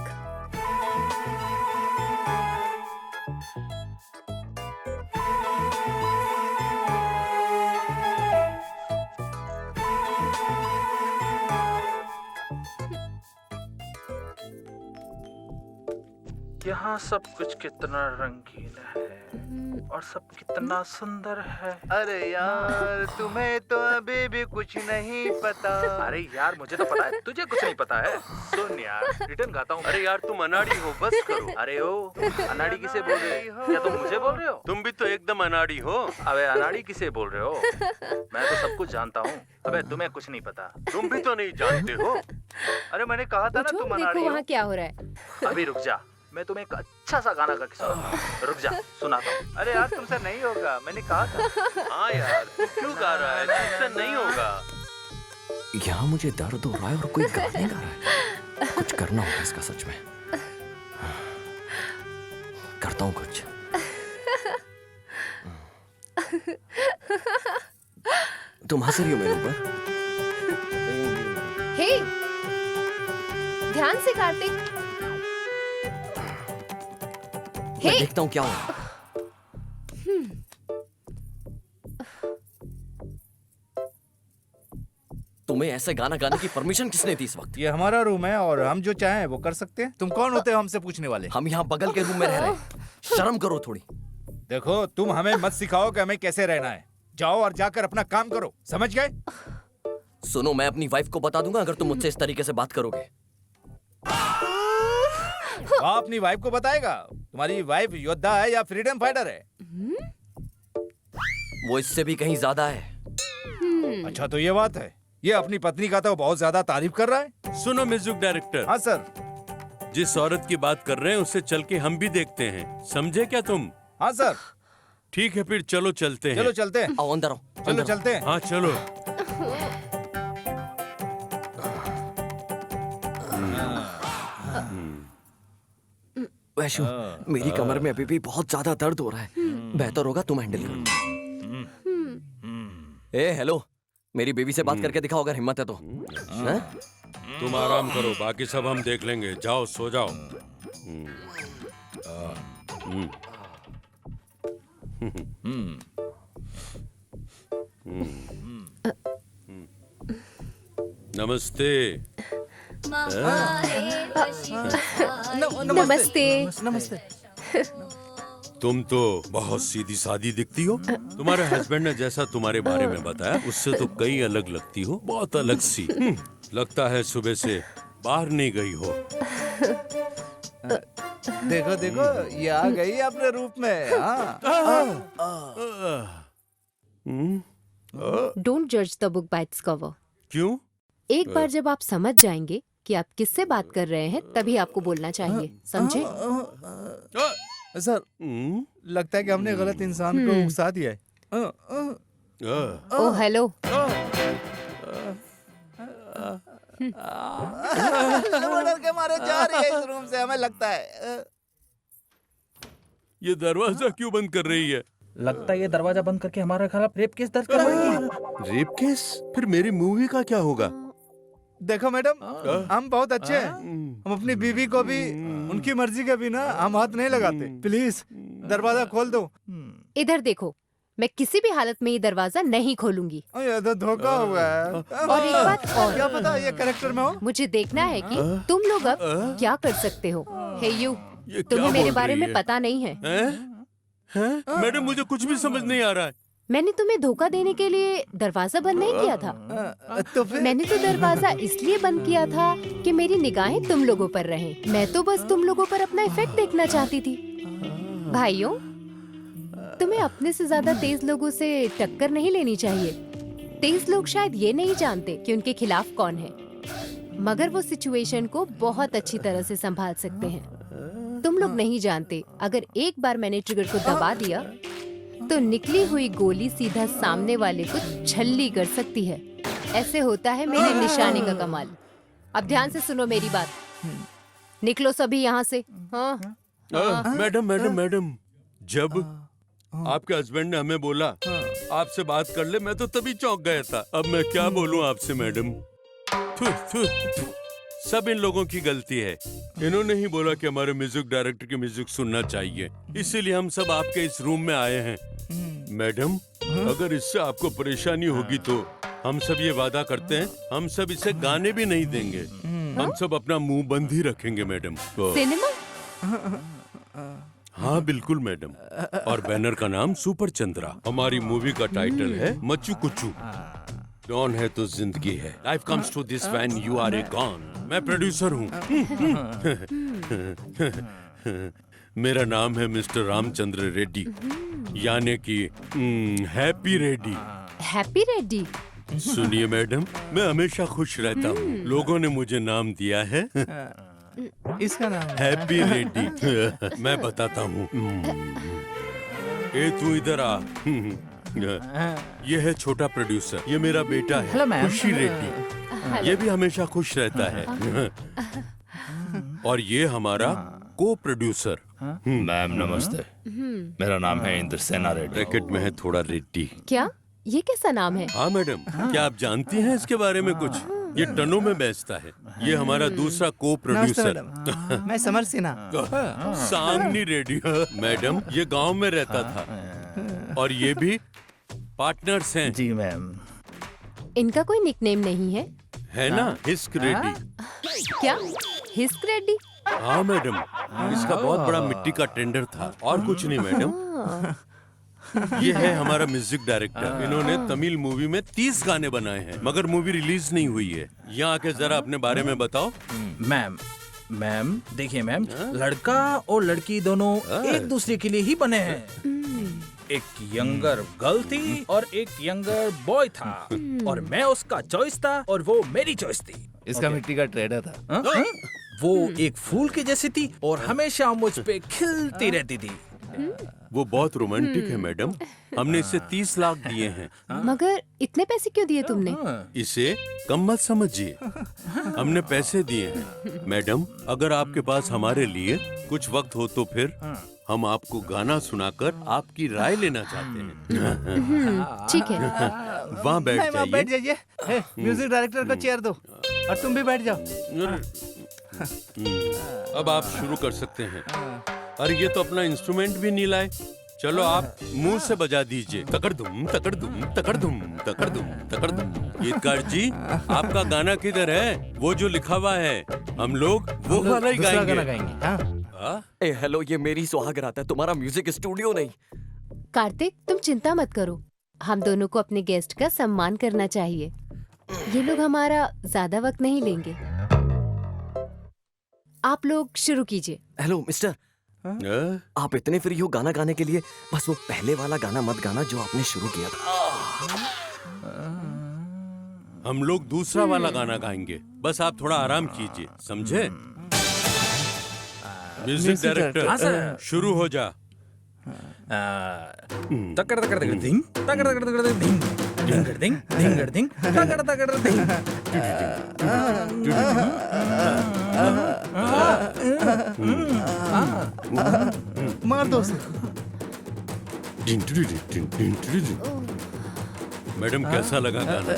यहाँ सब कुछ कितना रंगीन है और सब कितना सुंदर है। अरे यार, तुम्हें तो अभी भी कुछ नहीं पता। अरे यार, मुझे तो पता है, तुझे कुछ नहीं पता है। सुन यार, रिटर्न गाता हूँ। अरे यार, तुम अनाड़ी हो, बस करो। अरे ओ, अनाड़ी किसे बोल रहे हो? क्या तुम मुझे बोल रहे हो? तुम भी तो एकदम अनाड़ी हो। अबे अनाड़ी किसे बोल रहे हो? मैं तो सब कुछ जानता हूँ। अबे तुम्हें कुछ नहीं पता। तुम भी तो नहीं जानते हो। अरे मैंने कहा था ना तुम अनाड़ी देखो हो। वहाँ क्या हो रहा है। अभी रुक जा, मैं तुम्हें एक अच्छा सा गाना गा के सुनाता। रुक जा, सुनाता हूँ। अरे यार, तुमसे नहीं होगा, मैंने कहा था। हाँ यार, तू क्यों गा रहा है? तुमसे नहीं होगा। यहाँ मुझे दर्द हो रहा है और कोई गाने गा रहा है। कुछ करना होगा इसका सच में। करता हूँ कुछ। तुम हंस रही हो मेरे ऊपर? हे, ध्यान से कार्तिक। मैं देखता हूँ क्या हो। तुम्हें ऐसे गाना गाने की परमिशन किसने दी इस वक्त? ये हमारा रूम है और हम जो चाहें वो कर सकते हैं। तुम कौन होते हो हमसे पूछने वाले? हम यहाँ बगल के रूम में रह रहे हैं। शर्म करो थोड़ी। देखो, तुम हमें मत सिखाओ कि हमें कैसे रहना है। जाओ और जाकर अपना काम करो, समझ गए? सुनो, मैं अपनी वाइफ को बता दूंगा अगर तुम मुझसे इस तरीके से बात करोगे। अपनी वाइफ को बताएगा? तुम्हारी वाइफ योद्धा है या फ्रीडम फाइटर है? वो इससे भी कहीं ज्यादा है। अच्छा, तो ये बात है। ये अपनी पत्नी का तो बहुत ज्यादा तारीफ कर रहा है। सुनो म्यूजिक डायरेक्टर। हाँ सर। जिस औरत की बात कर रहे हैं उससे चल के हम भी देखते हैं, समझे क्या तुम? हाँ सर। ठीक है, फिर चलो चलते हैं। चलो चलते हैं। आओ अंदर आओ। चलो चलते हैं। हाँ चलो। वैशु, मेरी कमर में अभी भी बहुत ज्यादा दर्द हो रहा है। बेहतर होगा तुम हैंडल करो। ए हेलो, मेरी बेबी से बात करके दिखाओ अगर हिम्मत है तो। हैं? तुम आराम करो, बाकी सब हम देख लेंगे। जाओ सो जाओ। नमस्ते। नमस्ते। नमस्ते। तुम तो बहुत सीधी सादी दिखती हो। तुम्हारे हस्बैंड ने जैसा तुम्हारे बारे में बताया उससे तो कई अलग लगती हो, बहुत अलग सी। लगता है सुबह से बाहर नहीं गई हो। देखो देखो, ये आ गई अपने रूप में। डोंट जज the book by its cover. क्यों? एक बार जब आप समझ जाएंगे कि आप किससे बात कर रहे हैं, तभी आपको बोलना चाहिए, समझे? सर हम्म, लगता है कि हमने गलत इंसान को उकसा दिया है। ओ हेलो। वो डर के मारे जा रही है इस रूम से, हमें लगता है। ये दरवाजा क्यों बंद कर रही है? लगता है ये दरवाजा बंद करके हमारे खिलाफ रेप केस दर्ज करवाएगी। Rape case? फिर मेरी मूवी का क्या होगा? देखो मैडम, हम बहुत अच्छे हैं। हम्म, हम अपनी बीवी को भी उनकी मर्जी के बिना हम हाथ नहीं लगाते। प्लीज दरवाजा खोल दो। इधर देखो, मैं किसी भी हालत में ये दरवाजा नहीं खोलूंगी। ये तो धोखा हुआ है। और एक बात और, क्या पता ये कैरेक्टर में हो। मुझे देखना है कि तुम लोग अब क्या कर सकते हो। हे यू, ये क्या तुम्हें मेरे बोल बारे रही में है? पता नहीं है। हैं? मैडम मुझे कुछ भी समझ नहीं आ रहा है। मैंने तुम्हें धोखा देने के लिए दरवाजा बंद नहीं किया था। तो फिर मैंने तो दरवाजा इसलिए बंद किया था कि मेरी निगाहें तुम लोगों पर रहें। मैं तो बस तुम लोगों पर अपना इफेक्ट देखना चाहती थी। भाइयों, तुम्हें अपने से ज्यादा तेज लोगों से टक्कर नहीं लेनी चाहिए। तेज लोग शायद ये नहीं जानते कि उनके खिलाफ कौन है, मगर वो सिचुएशन को बहुत अच्छी तरह से संभाल सकते हैं। तुम लोग नहीं जानते, अगर एक बार मैंने ट्रिगर को दबा दिया तो निकली हुई गोली सीधा सामने वाले को छल्ली कर सकती है। ऐसे होता है मेरी निशाने का कमाल। अब ध्यान से सुनो मेरी बात। निकलो सभी यहाँ से। हाँ। मैडम, जब आपके हस्बैंड ने हमें बोला आपसे बात कर ले, मैं तो तभी चौंक गया था। अब मैं क्या बोलूं आपसे मैडम? थू, थू, थू। सब इन लोगों की गलती है। इन्होंने ही बोला कि हमारे म्यूजिक डायरेक्टर की म्यूजिक सुनना चाहिए, इसीलिए हम सब आपके इस रूम में आए हैं। मैडम, अगर इससे आपको परेशानी होगी तो हम सब ये वादा करते हैं, हम सब इसे गाने भी नहीं देंगे। हम सब अपना मुंह बंद ही रखेंगे मैडम। सिनेमा? हाँ बिल्कुल मैडम। और बैनर का नाम सुपर चंद्रा। हमारी मूवी का टाइटल है मच्चू कुच्चू। डॉन है तो जिंदगी है। Life comes to this when you are a gone. मैं प्रोड्यूसर हूँ। मेरा नाम है मिस्टर रामचंद्र रेड्डी, यानी कि हैप्पी रेड्डी। हैप्पी रेड्डी? सुनिए मैडम, मैं हमेशा खुश रहता हूँ। लोगों ने मुझे नाम दिया है इसका नाम हैप्पी रेड्डी। मैं बताता हूँ। ए तू इधर आ। ये है छोटा प्रोड्यूसर, ये मेरा बेटा है खुशी रेड्डी। ये भी हमेशा खुश रहता है। और ये हमारा को प्रोड्यूसर। मैम नमस्ते, मेरा नाम है इंद्र सेना रेड्डी। ब्रैकेट में है थोड़ा रेड्डी। क्या ये कैसा नाम है? हाँ मैडम, क्या आप जानती हैं इसके बारे में कुछ? ये टनों में बेचता है। ये हमारा दूसरा को प्रोड्यूसर। मैं समर सिन्हा। सामनी रेड्डी। मैडम, ये गांव में रहता था और ये भी पार्टनर्स हैं। जी मैम। इनका कोई निकनेम नहीं है? है ना, हिस्क रेड्डी। क्या हिस्क रेड्डी? हाँ मैडम, इसका बहुत बड़ा मिट्टी का टेंडर था और कुछ नहीं मैडम। ये है हमारा म्यूजिक डायरेक्टर। इन्होंने तमिल मूवी में 30 गाने बनाए हैं, मगर मूवी रिलीज नहीं हुई है। यहाँ आके जरा अपने बारे में बताओ। मैम देखिए मैम, लड़का और लड़की दोनों एक दूसरे के लिए ही बने हैं। एक यंगर गर्ल थी और एक यंगर बॉय था, और मैं उसका चॉइस था और वो मेरी चॉइस थी। इसका मिट्टी का ट्रेडर था। वो एक फूल की जैसी थी और हमेशा मुझ पे खिलती रहती थी। वो बहुत रोमांटिक है मैडम। हमने इसे 30 लाख दिए हैं। मगर इतने पैसे क्यों दिए तुमने? इसे कम मत समझिए, हमने पैसे दिए हैं। मैडम, अगर आपके पास हमारे लिए कुछ वक्त हो तो फिर हम आपको गाना सुनाकर आपकी राय लेना चाहते हैं। ठीक है। वहाँ बैठ बैठ जाइए। जाइए। म्यूजिक डायरेक्टर को चेयर दो और तुम भी बैठ जाओ। अब आप शुरू कर सकते हैं। अरे ये तो अपना इंस्ट्रूमेंट भी नहीं लाए। चलो आप मुंह से बजा दीजिए। तकड़ दुम तकड़ दुम तकड़ दुम तकड़ दुम तकड़ दुम। गीतकार जी, आपका गाना किधर है? वो जो लिखा हुआ है, हम लोग वो वाला ही दूसरा गाना गाएंगे। हाँ? ए हेलो, ये मेरी सुहागरात है, तुम्हारा म्यूजिक स्टूडियो नहीं। कार्तिक, तुम चिंता मत करो। हम दोनों को अपने गेस्ट का सम्मान करना चाहिए। ये लोग हमारा ज्यादा वक्त नहीं लेंगे। आप लोग शुरू कीजिए। हेलो मिस्टर, आप इतने फ्री हो गाना गाने के लिए? बस वो पहले वाला गाना मत गाना जो आपने शुरू किया था। हम लोग दूसरा वाला गाना गाएंगे, बस आप थोड़ा आराम कीजिए, समझे? म्यूजिक डायरेक्टर, हाँ, सर। शुरू हो जा। तकड़ तकड़ तकड़ धिंग, तकड़ तकड़ तकड़ धिंग, धिंगड़ धिंग, धिंगड़ धिंग, तकड़ तकड़ धिंग। मार दो उसे। मैडम कैसा लगा गाना?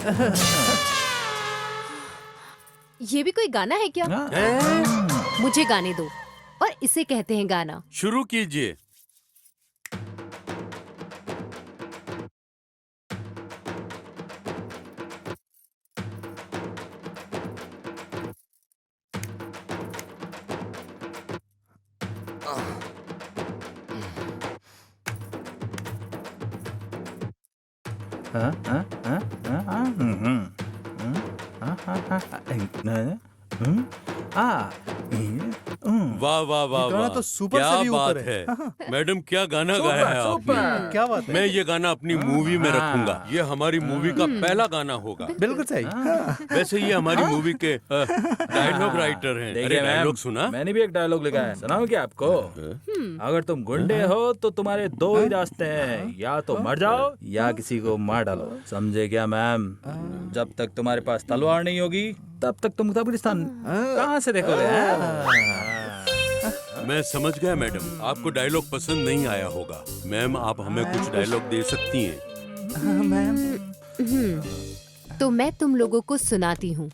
ये भी कोई गाना है क्या? मुझे गाने दो, और इसे कहते हैं गाना। शुरू कीजिए। वाह वाह वाह गाना वाह, तो सुपर क्या से भी बात ऊपर है। मैडम क्या गाना गाया है आपने। क्या बात है? मैं ये गाना अपनी मूवी में रखूंगा। ये हमारी मूवी का पहला गाना होगा। बिल्कुल सही। वैसे ये हमारी मूवी के डायलॉग राइटर हैं। अरे देखिए मैम, डायलॉग सुना? मैंने भी एक डायलॉग लिखा है, सुनाऊं क्या आपको? अगर तुम गुंडे हो तो तुम्हारे दो ही रास्ते हैं, या तो मर जाओ या किसी को मार डालो, समझे क्या मैम? जब तक तुम्हारे पास तलवार नहीं होगी तब तक तुम कब्रिस्तान कहाँ से देखोगे? मैं समझ गया मैडम, आपको डायलॉग पसंद नहीं आया होगा। मैम आप हमें कुछ डायलॉग दे सकती हैं? तो मैं तुम लोगों को सुनाती हूँ।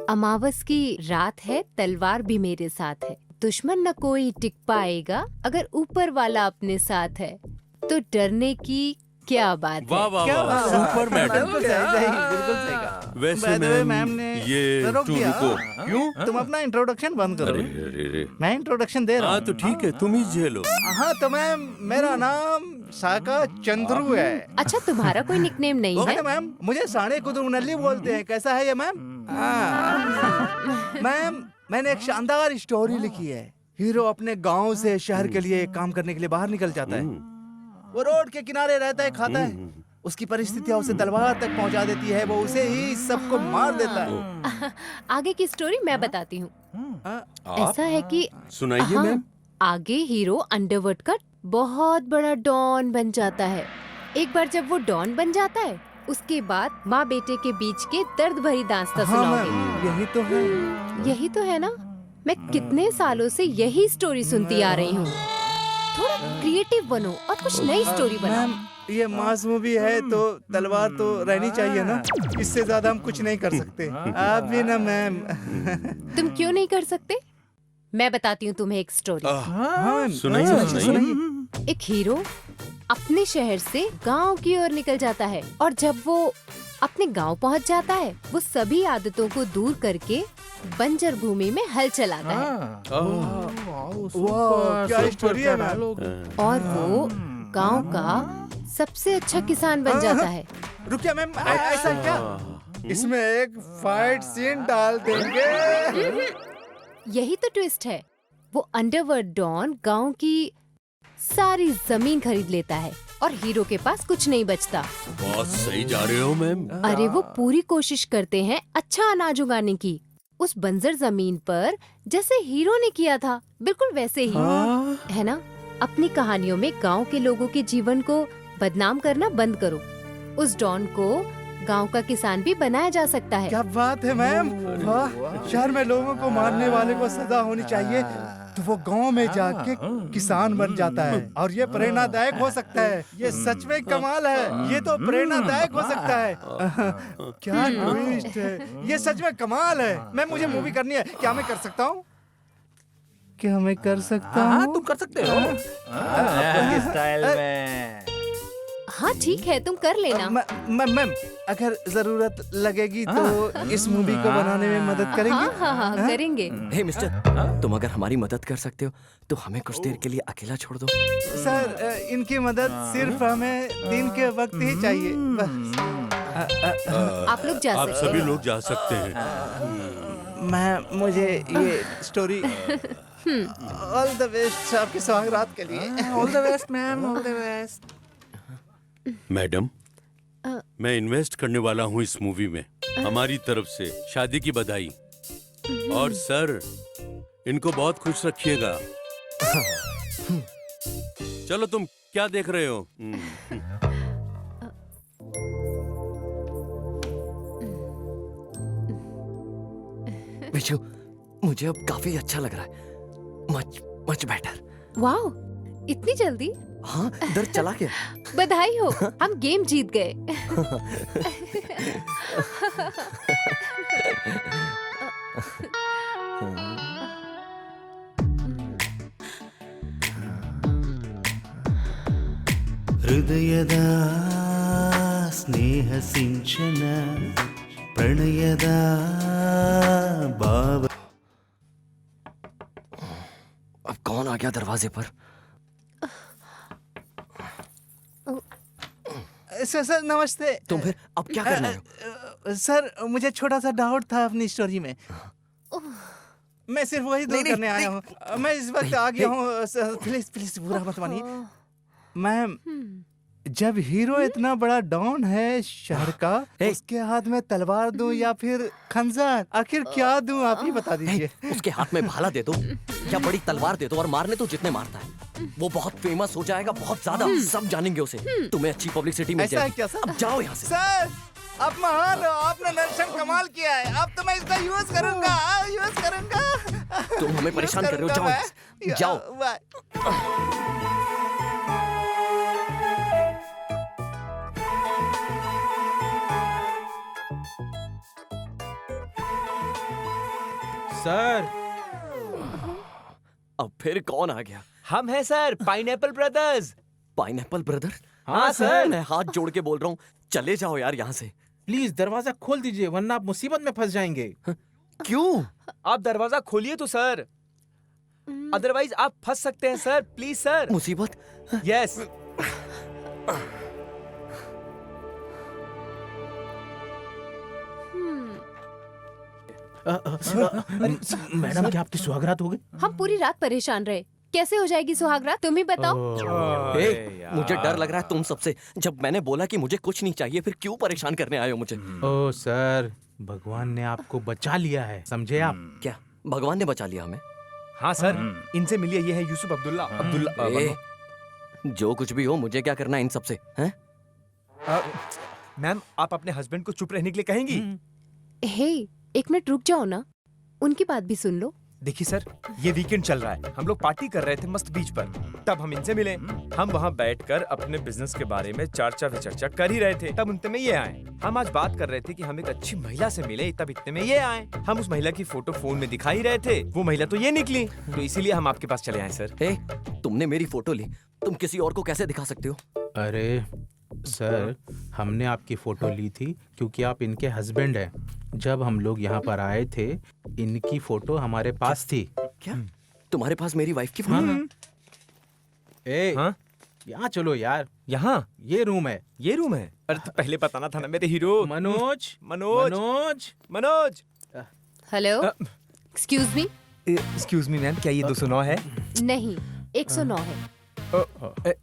अमावस की रात है, तलवार भी मेरे साथ है, दुश्मन न कोई टिक पाएगा, अगर ऊपर वाला अपने साथ है तो डरने की क्या बात वाह है। वाह वाह, सुपर मैडम। बिल्कुल सही कहा। वैसे By the way, ma'am ma'am ने ये रोक तुम दिया। रुको। क्यों? तुम अपना इंट्रोडक्शन बंद करो। अरे मैं इंट्रोडक्शन दे रहा हाँ हूँ। तो ठीक है, तुम ही झेलो। हाँ तो मैम, मेरा नाम साका चंद्रू है। अच्छा, तुम्हारा कोई निकनेम नहीं है? ओके मैम, मुझे साणे कुदरू नल्ली बोलते हैं। कैसा है ये मैम? मैम मैंने एक शानदार स्टोरी लिखी है। हीरो अपने गांव से शहर के लिए काम करने के लिए बाहर निकल जाता है। वो रोड के किनारे रहता है, खाता है, उसकी परिस्थितियां उसे तलवार तक पहुंचा देती है, वो उसे ही सबको मार देता है। आगे की स्टोरी मैं बताती हूँ। आप ऐसा है कि सुनाइए हाँ, मैम। आगे हीरो अंडरवर्ल्ड का बहुत बड़ा डॉन बन जाता है। एक बार जब वो डॉन बन जाता है, उसके बाद माँ बेटे के बीच के दर्द भरी दास्तां हाँ सुनाओगे। मैम, यही तो है। यही तो है ना, मैं कितने सालों से यही स्टोरी सुनती आ रही हूँ। थोड़ा क्रिएटिव बनो और कुछ नई स्टोरी बनाओ। मैम ये मास मूवी है तो तलवार तो रहनी चाहिए ना, इससे ज्यादा हम कुछ नहीं कर सकते। आप भी ना मैम। तुम क्यों नहीं कर सकते? मैं बताती हूँ तुम्हें एक स्टोरी। हाँ, सुनाइए सुनाइए। एक हीरो अपने शहर से गांव की ओर निकल जाता है, और जब वो अपने गांव पहुंच जाता है, वो सभी आदतों को दूर करके बंजर भूमि में हल चलाता है, वाह, क्या स्टोरी है मैम। और वो गांव का सबसे अच्छा किसान बन जाता है। रुकिए मैम, ऐसा क्या? इसमें एक फाइट सीन डाल देंगे। यही तो ट्विस्ट है। वो अंडरवर्ल्ड डॉन गांव की सारी जमीन खरीद लेता है और हीरो के पास कुछ नहीं बचता। बहुत सही जा रहे हो मैम। अरे वो पूरी कोशिश करते हैं अच्छा अनाज उगाने की, उस बंजर जमीन पर, जैसे हीरो ने किया था, बिल्कुल वैसे ही। है ना? अपनी कहानियों में गांव के लोगों के जीवन को बदनाम करना बंद करो। उस डॉन को गांव का किसान भी बनाया जा सकता है। क्या बात है मैम, वाह। शहर में लोगों को मारने वाले को सजा होनी चाहिए, तो वो गांव में जाके किसान बन जाता है, और ये प्रेरणादायक हो सकता है। ये सच में कमाल है, ये तो प्रेरणादायक हो सकता है। क्या ट्विस्ट है, ये सच में कमाल है। मैम मुझे मूवी करनी है, क्या मैं कर सकता हूँ? क्या मैं कर सकता हूँ? हाँ तुम कर सकते हो आपके स्टाइल में। हाँ ठीक है, तुम कर लेना। मैम अगर जरूरत लगेगी तो इस मूवी को बनाने में मदद करेंगे? हाँ, करेंगे। हे मिस्टर, तुम अगर हमारी मदद कर सकते हो तो हमें कुछ देर के लिए अकेला छोड़ दो। सर इनकी मदद सिर्फ हमें दिन के वक्त ही चाहिए। आप लोग जा आप सकते सभी हैं। लोग जा सकते हैं। मैं मुझे ये स्टोरी ऑल द बेस्ट आपके सौगात के लिए। All the best ma'am, all the best. Madam मैं इन्वेस्ट करने वाला हूँ इस मूवी में, हमारी तरफ से शादी की बधाई। और सर इनको बहुत खुश रखिएगा, चलो तुम क्या देख रहे हो? विशु, मुझे अब काफी अच्छा लग रहा है। Much much better. वाओ, इतनी जल्दी? हाँ, दर्द चला गया। बधाई हो, हम गेम जीत गए। ಹೃದಯದ ಸ್ನೇಹ ಸಿಂಚನ ಪ್ರಣಯದ ಭಾವ. अब कौन आ गया दरवाजे पर? सर नमस्ते। तुम फिर अब क्या करने हो? सर मुझे छोटा सा डाउट था अपनी स्टोरी में। मैं सिर्फ वही दूर करने आया हूँ। मैं इस वक्त आ गया हूँ। प्लीज प्लीज बुरा मत मानिए। मैम, जब हीरो इतना बड़ा डॉन है शहर का, उसके हाथ में तलवार दूं या फिर खंजर, आखिर क्या दूं आप ही बता दीजिए। उसके हाथ में भाला दे दो या बड़ी तलवार दे दो और मारने तो जितने मारता है। वो बहुत फेमस हो जाएगा, बहुत ज्यादा, सब जानेंगे उसे। तुम्हें अच्छी पब्लिसिटी मिल ऐसा है जाएगी। क्या सर? अब जाओ यहाँ से। सर आप महान हो, आपने दर्शन कमाल किया है। अब तो मैं इसका यूज करूंगा। तुम हमें परेशान कर रहे हो, जाओ यहाँ से। जाओ। सर, अब फिर कौन आ गया? हम हैं sir, pineapple brothers. Pineapple brother? हाँ सर। मैं हाथ जोड़ के बोल रहा हूँ, चले जाओ यार यहाँ से। प्लीज दरवाजा खोल दीजिए, वरना आप मुसीबत में फंस जाएंगे। क्यों? आप दरवाजा खोलिए तो सर, अदरवाइज आप फंस सकते हैं सर। Please sir. मुसीबत? यस। मैडम, क्या आपकी सुहागरात हो गई? हम पूरी रात परेशान रहे। कैसे हो जाएगी सुहागरात, तुम ही बताओ। मुझे डर लग रहा है तुम सबसे। जब मैंने बोला कि मुझे कुछ नहीं चाहिए, फिर क्यों परेशान करने आए हो मुझे? ओ सर, भगवान ने आपको बचा लिया है, समझे आप? क्या भगवान ने बचा लिया हमें? हाँ सर, इनसे मिलिए, ये है यूसुफ अब्दुल्ला। ए, जो कुछ भी हो, मुझे क्या करना है इन सबसे? हैं? मैम, आप अपने हस्बैंड को चुप रहने के लिए कहेंगी? हे, एक मिनट रुक जाओ ना, उनकी बात भी सुन लो। देखिए सर, ये वीकेंड चल रहा है, हम लोग पार्टी कर रहे थे मस्त बीच पर, तब हम इनसे मिले। हम वहाँ बैठकर अपने बिजनेस के बारे में चर्चा विचर्चा कर ही रहे थे, तब उतने में ये आए। हम आज बात कर रहे थे कि हम एक अच्छी महिला से मिले, तब इतने में ये आए। हम उस महिला की फोटो फोन में दिखा ही रहे थे, वो महिला तो ये निकली, तो इसीलिए हम आपके पास चले आए सर। तुमने मेरी फोटो ली, तुम किसी और को कैसे दिखा सकते हो? अरे सर, हमने आपकी फोटो ली थी क्योंकि आप इनके हस्बैंड हैं। जब हम लोग यहाँ पर आए थे, इनकी फोटो हमारे पास थी। क्या? तुम्हारे पास मेरी वाइफ की फोटो? यहाँ चलो यार। यहाँ? ये रूम है। ये रूम है? अरे तो पहले बताना था ना मेरे hero. Manoj. Hello, excuse me. Excuse me ma'am, क्या ये 209 है? नहीं, 109 है।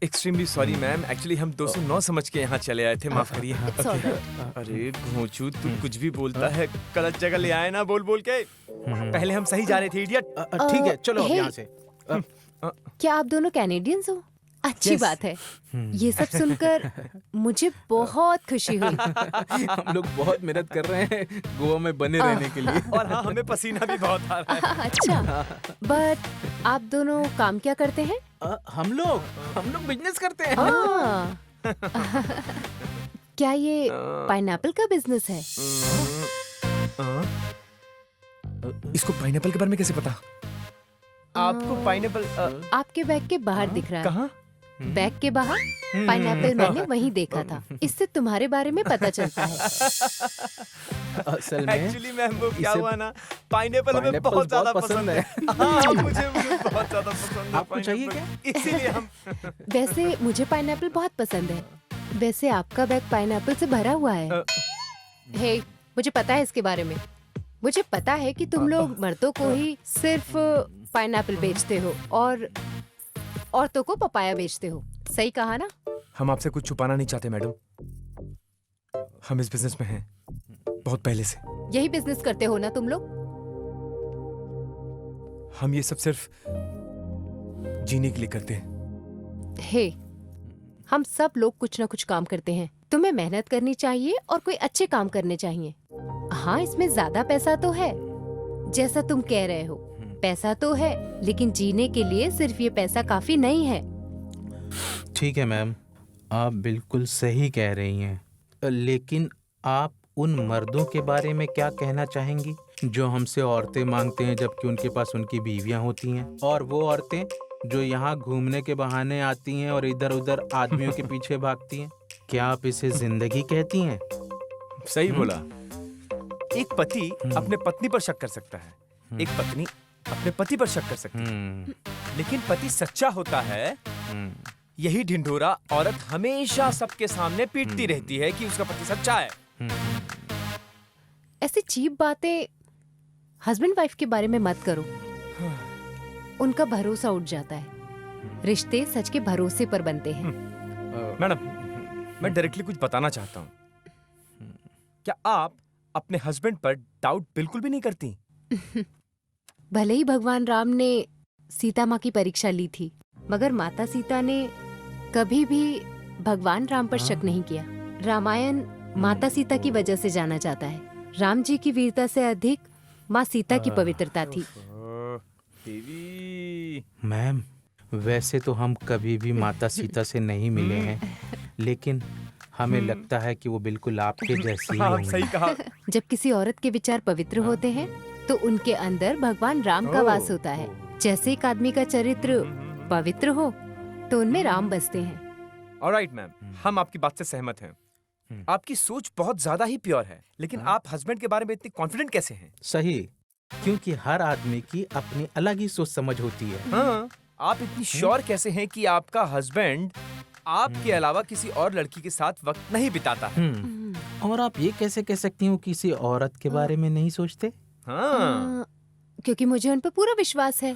एक्सट्रीमली सॉरी मैम, एक्चुअली हम 209 समझ के यहाँ चले आए थे, माफ करिए। It's all अरे घोंचू, तू कुछ भी बोलता है, गलत जगह ले आए ना बोल बोल के। पहले हम सही जा रहे थे, इडियट। ठीक है, चलो अब यहाँ से। क्या आप दोनों कैनेडियंस हो? अच्छी बात है। ये सब सुनकर मुझे बहुत खुशी हुई। हम लोग बहुत मेहनत कर रहे हैं गोवा में बने रहने के लिए। और हाँ, हमें पसीना भी बहुत आ रहा है। अच्छा, बट आप दोनों काम क्या करते हैं? हम लोग बिजनेस करते हैं। क्या ये पाइनएप्पल का बिजनेस है? इसको पाइनएप्पल के बारे में कैसे पता? आपको पाइनएप्पल आपके बैग के बाहर दिख रहा है। कहाँ? बैग के बाहर पाइनएप्पल मैंने वहीं देखा था। इससे तुम्हारे बारे में पता चलता है। असल में एक्चुअली मैम, वो क्या हुआ ना, पाइनएप्पल हमें बहुत ज्यादा पसंद है। हाँ, मुझे बहुत ज्यादा पसंद है। आपको चाहिए क्या? इसीलिए हम। वैसे मुझे पाइनएप्पल बहुत पसंद है। वैसे आपका बैग पाइनएप्पल से भरा हुआ है। हे, मुझे पता है इसके बारे में। मुझे पता है कि तुम लोग मर्दों को ही सिर्फ पाइनएप्पल बेचते हो और औरतों को पपाया बेचते हो। सही कहा ना? हम आपसे कुछ छुपाना नहीं चाहते मैडम, हम इस बिजनेस में हैं बहुत पहले से। यही बिजनेस करते हो ना तुम लोग? हम ये सब सिर्फ जीने के लिए करते हैं। हे, हम सब लोग कुछ ना कुछ काम करते हैं। तुम्हें मेहनत करनी चाहिए और कोई अच्छे काम करने चाहिए। हाँ, इसमें ज्यादा पैसा तो है, जैसा तुम कह रहे हो। पैसा तो है, लेकिन जीने के लिए सिर्फ ये पैसा काफी नहीं है। ठीक है मैम, आप बिल्कुल सही कह रही हैं, लेकिन आप उन मर्दों के बारे में क्या कहना चाहेंगी जो हमसे औरतें मांगते हैं जबकि उनके पास उनकी बीवियां होती हैं, और वो औरतें जो यहाँ घूमने के बहाने आती हैं और इधर उधर आदमियों के पीछे भागती हैं? क्या आप इसे जिंदगी कहती हैं? सही बोला। एक पति अपने पत्नी पर शक कर सकता है, एक पत्नी अपने पति पर शक कर सकती है, लेकिन पति सच्चा होता है। यही ढिंढोरा औरत हमेशा सबके सामने पीटती रहती है कि उसका पति सच्चा है। ऐसी चीप बातें हस्बैंड वाइफ के बारे में मत करो, उनका भरोसा उठ जाता है। रिश्ते सच के भरोसे पर बनते हैं। मैडम, मैं डायरेक्टली कुछ बताना चाहता हूँ। क्या आप अपने हस्बैंड पर डाउट बिल्कुल भी नहीं करती? भले ही भगवान राम ने सीता माँ की परीक्षा ली थी, मगर माता सीता ने कभी भी भगवान राम पर शक नहीं किया। रामायण माता सीता की वजह से जाना जाता है। राम जी की वीरता से अधिक माँ सीता की पवित्रता थी। मैम, वैसे तो हम कभी भी माता सीता से नहीं मिले हैं, लेकिन हमें लगता है कि वो बिल्कुल आपके जैसी ही हाँ, होंगी। सही कहा। जब किसी औरत के विचार पवित्र होते हैं तो उनके अंदर भगवान राम का वास होता है। जैसे एक आदमी का चरित्र पवित्र हो तो उनमें राम बसते हैं। ऑलराइट मैम, हम आपकी बात से सहमत हैं। आपकी सोच बहुत ज्यादा ही प्योर है, लेकिन आप हस्बैंड के बारे में इतने कॉन्फिडेंट कैसे हैं? सही, क्योंकि हर आदमी की अपनी अलग ही सोच समझ होती है। हाँ, आप इतनी श्योर कैसे हैं कि आपका हस्बैंड आपके अलावा किसी और लड़की के साथ वक्त नहीं बिताता है? और आप ये कैसे कह सकती हो किसी औरत के बारे में नहीं सोचते? हाँ, क्योंकि मुझे उन पर पूरा विश्वास है।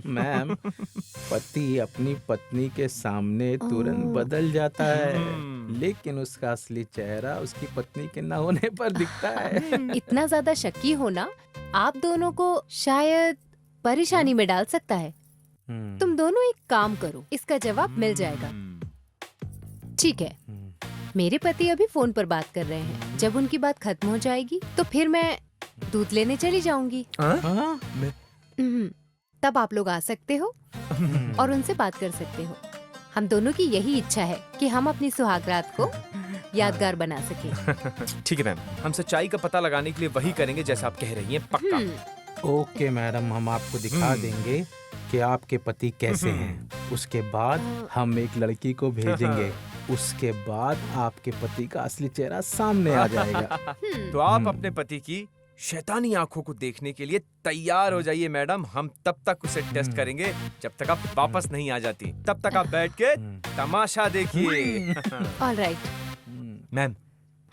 मैम, पति अपनी पत्नी के सामने तुरंत बदल जाता है, लेकिन उसका असली चेहरा उसकी पत्नी के न होने पर दिखता है। इतना ज्यादा शक्की होना आप दोनों को शायद परेशानी में डाल सकता है। तुम दोनों एक काम करो, इसका जवाब मिल जाएगा। ठीक है, मेरे पति अभी फोन पर बात कर रहे हैं। जब उनकी बात खत्म हो जाएगी तो फिर मैं दूध लेने चली जाऊंगी। तब आप लोग आ सकते हो और उनसे बात कर सकते हो। हम दोनों की यही इच्छा है कि हम अपनी सुहागरात को यादगार बना सके। ठीक है मैम, हम सच्चाई का पता लगाने के लिए वही करेंगे जैसा आप कह रही हैं, पक्का। ओके मैडम, हम आपको दिखा देंगे कि आपके पति कैसे हैं। उसके बाद हम एक लड़की को भेजेंगे, उसके बाद आपके पति का असली चेहरा सामने आ जाएगा। तो आप अपने पति की शैतानी आंखों को देखने के लिए तैयार हो जाइए मैडम। हम तब तक उसे टेस्ट करेंगे जब तक आप वापस नहीं आ जाती। तब तक आप बैठ के तमाशा देखिए। ऑलराइट। मैम,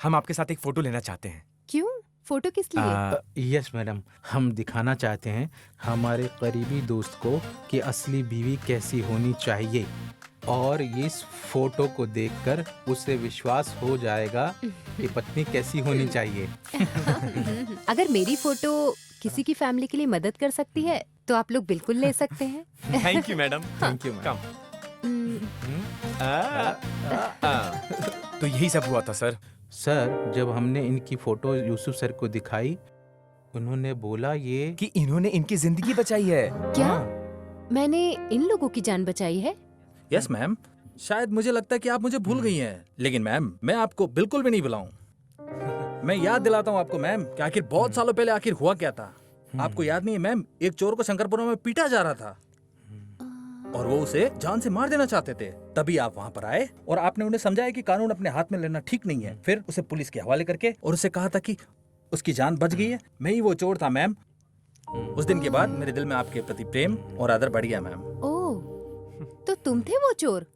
हम आपके साथ एक फोटो लेना चाहते हैं। क्यों? फोटो किस लिए? यस मैडम, हम दिखाना चाहते हैं हमारे करीबी दोस्त को कि असली बीवी कैसी होनी चाहिए, और इस फोटो को देखकर उसे विश्वास हो जाएगा कि पत्नी कैसी होनी चाहिए। अगर मेरी फोटो किसी की फैमिली के लिए मदद कर सकती है तो आप लोग बिल्कुल ले सकते हैं। Thank you madam. Thank you madam. तो यही सब हुआ था सर। सर, जब हमने इनकी फोटो यूसुफ सर को दिखाई, उन्होंने बोला ये कि इन्होंने इनकी जिंदगी बचाई है। क्या मैंने इन लोगों की जान बचाई है? यस मैम, शायद मुझे लगता है कि आप मुझे भूल गई हैं, लेकिन मैम मैं आपको बिल्कुल भी नहीं भुलाऊं। मैं याद दिलाता हूं आपको मैम कि आखिर बहुत सालों पहले आखिर हुआ क्या था। आपको याद नहीं है मैम, एक चोर को शंकरपुरा में पीटा जा रहा था और वो उसे जान से मार देना चाहते थे। तभी आप वहाँ पर आए और आपने उन्हें समझाया कि कानून अपने हाथ में लेना ठीक नहीं है। फिर उसे पुलिस के हवाले करके और उसे कहा था कि उसकी जान बच गई है। मैं ही वो चोर था मैम। उस दिन के बाद मेरे दिल में आपके प्रति प्रेम और आदर बढ़ गया मैम। ओह, तो तुम थे वो चोर?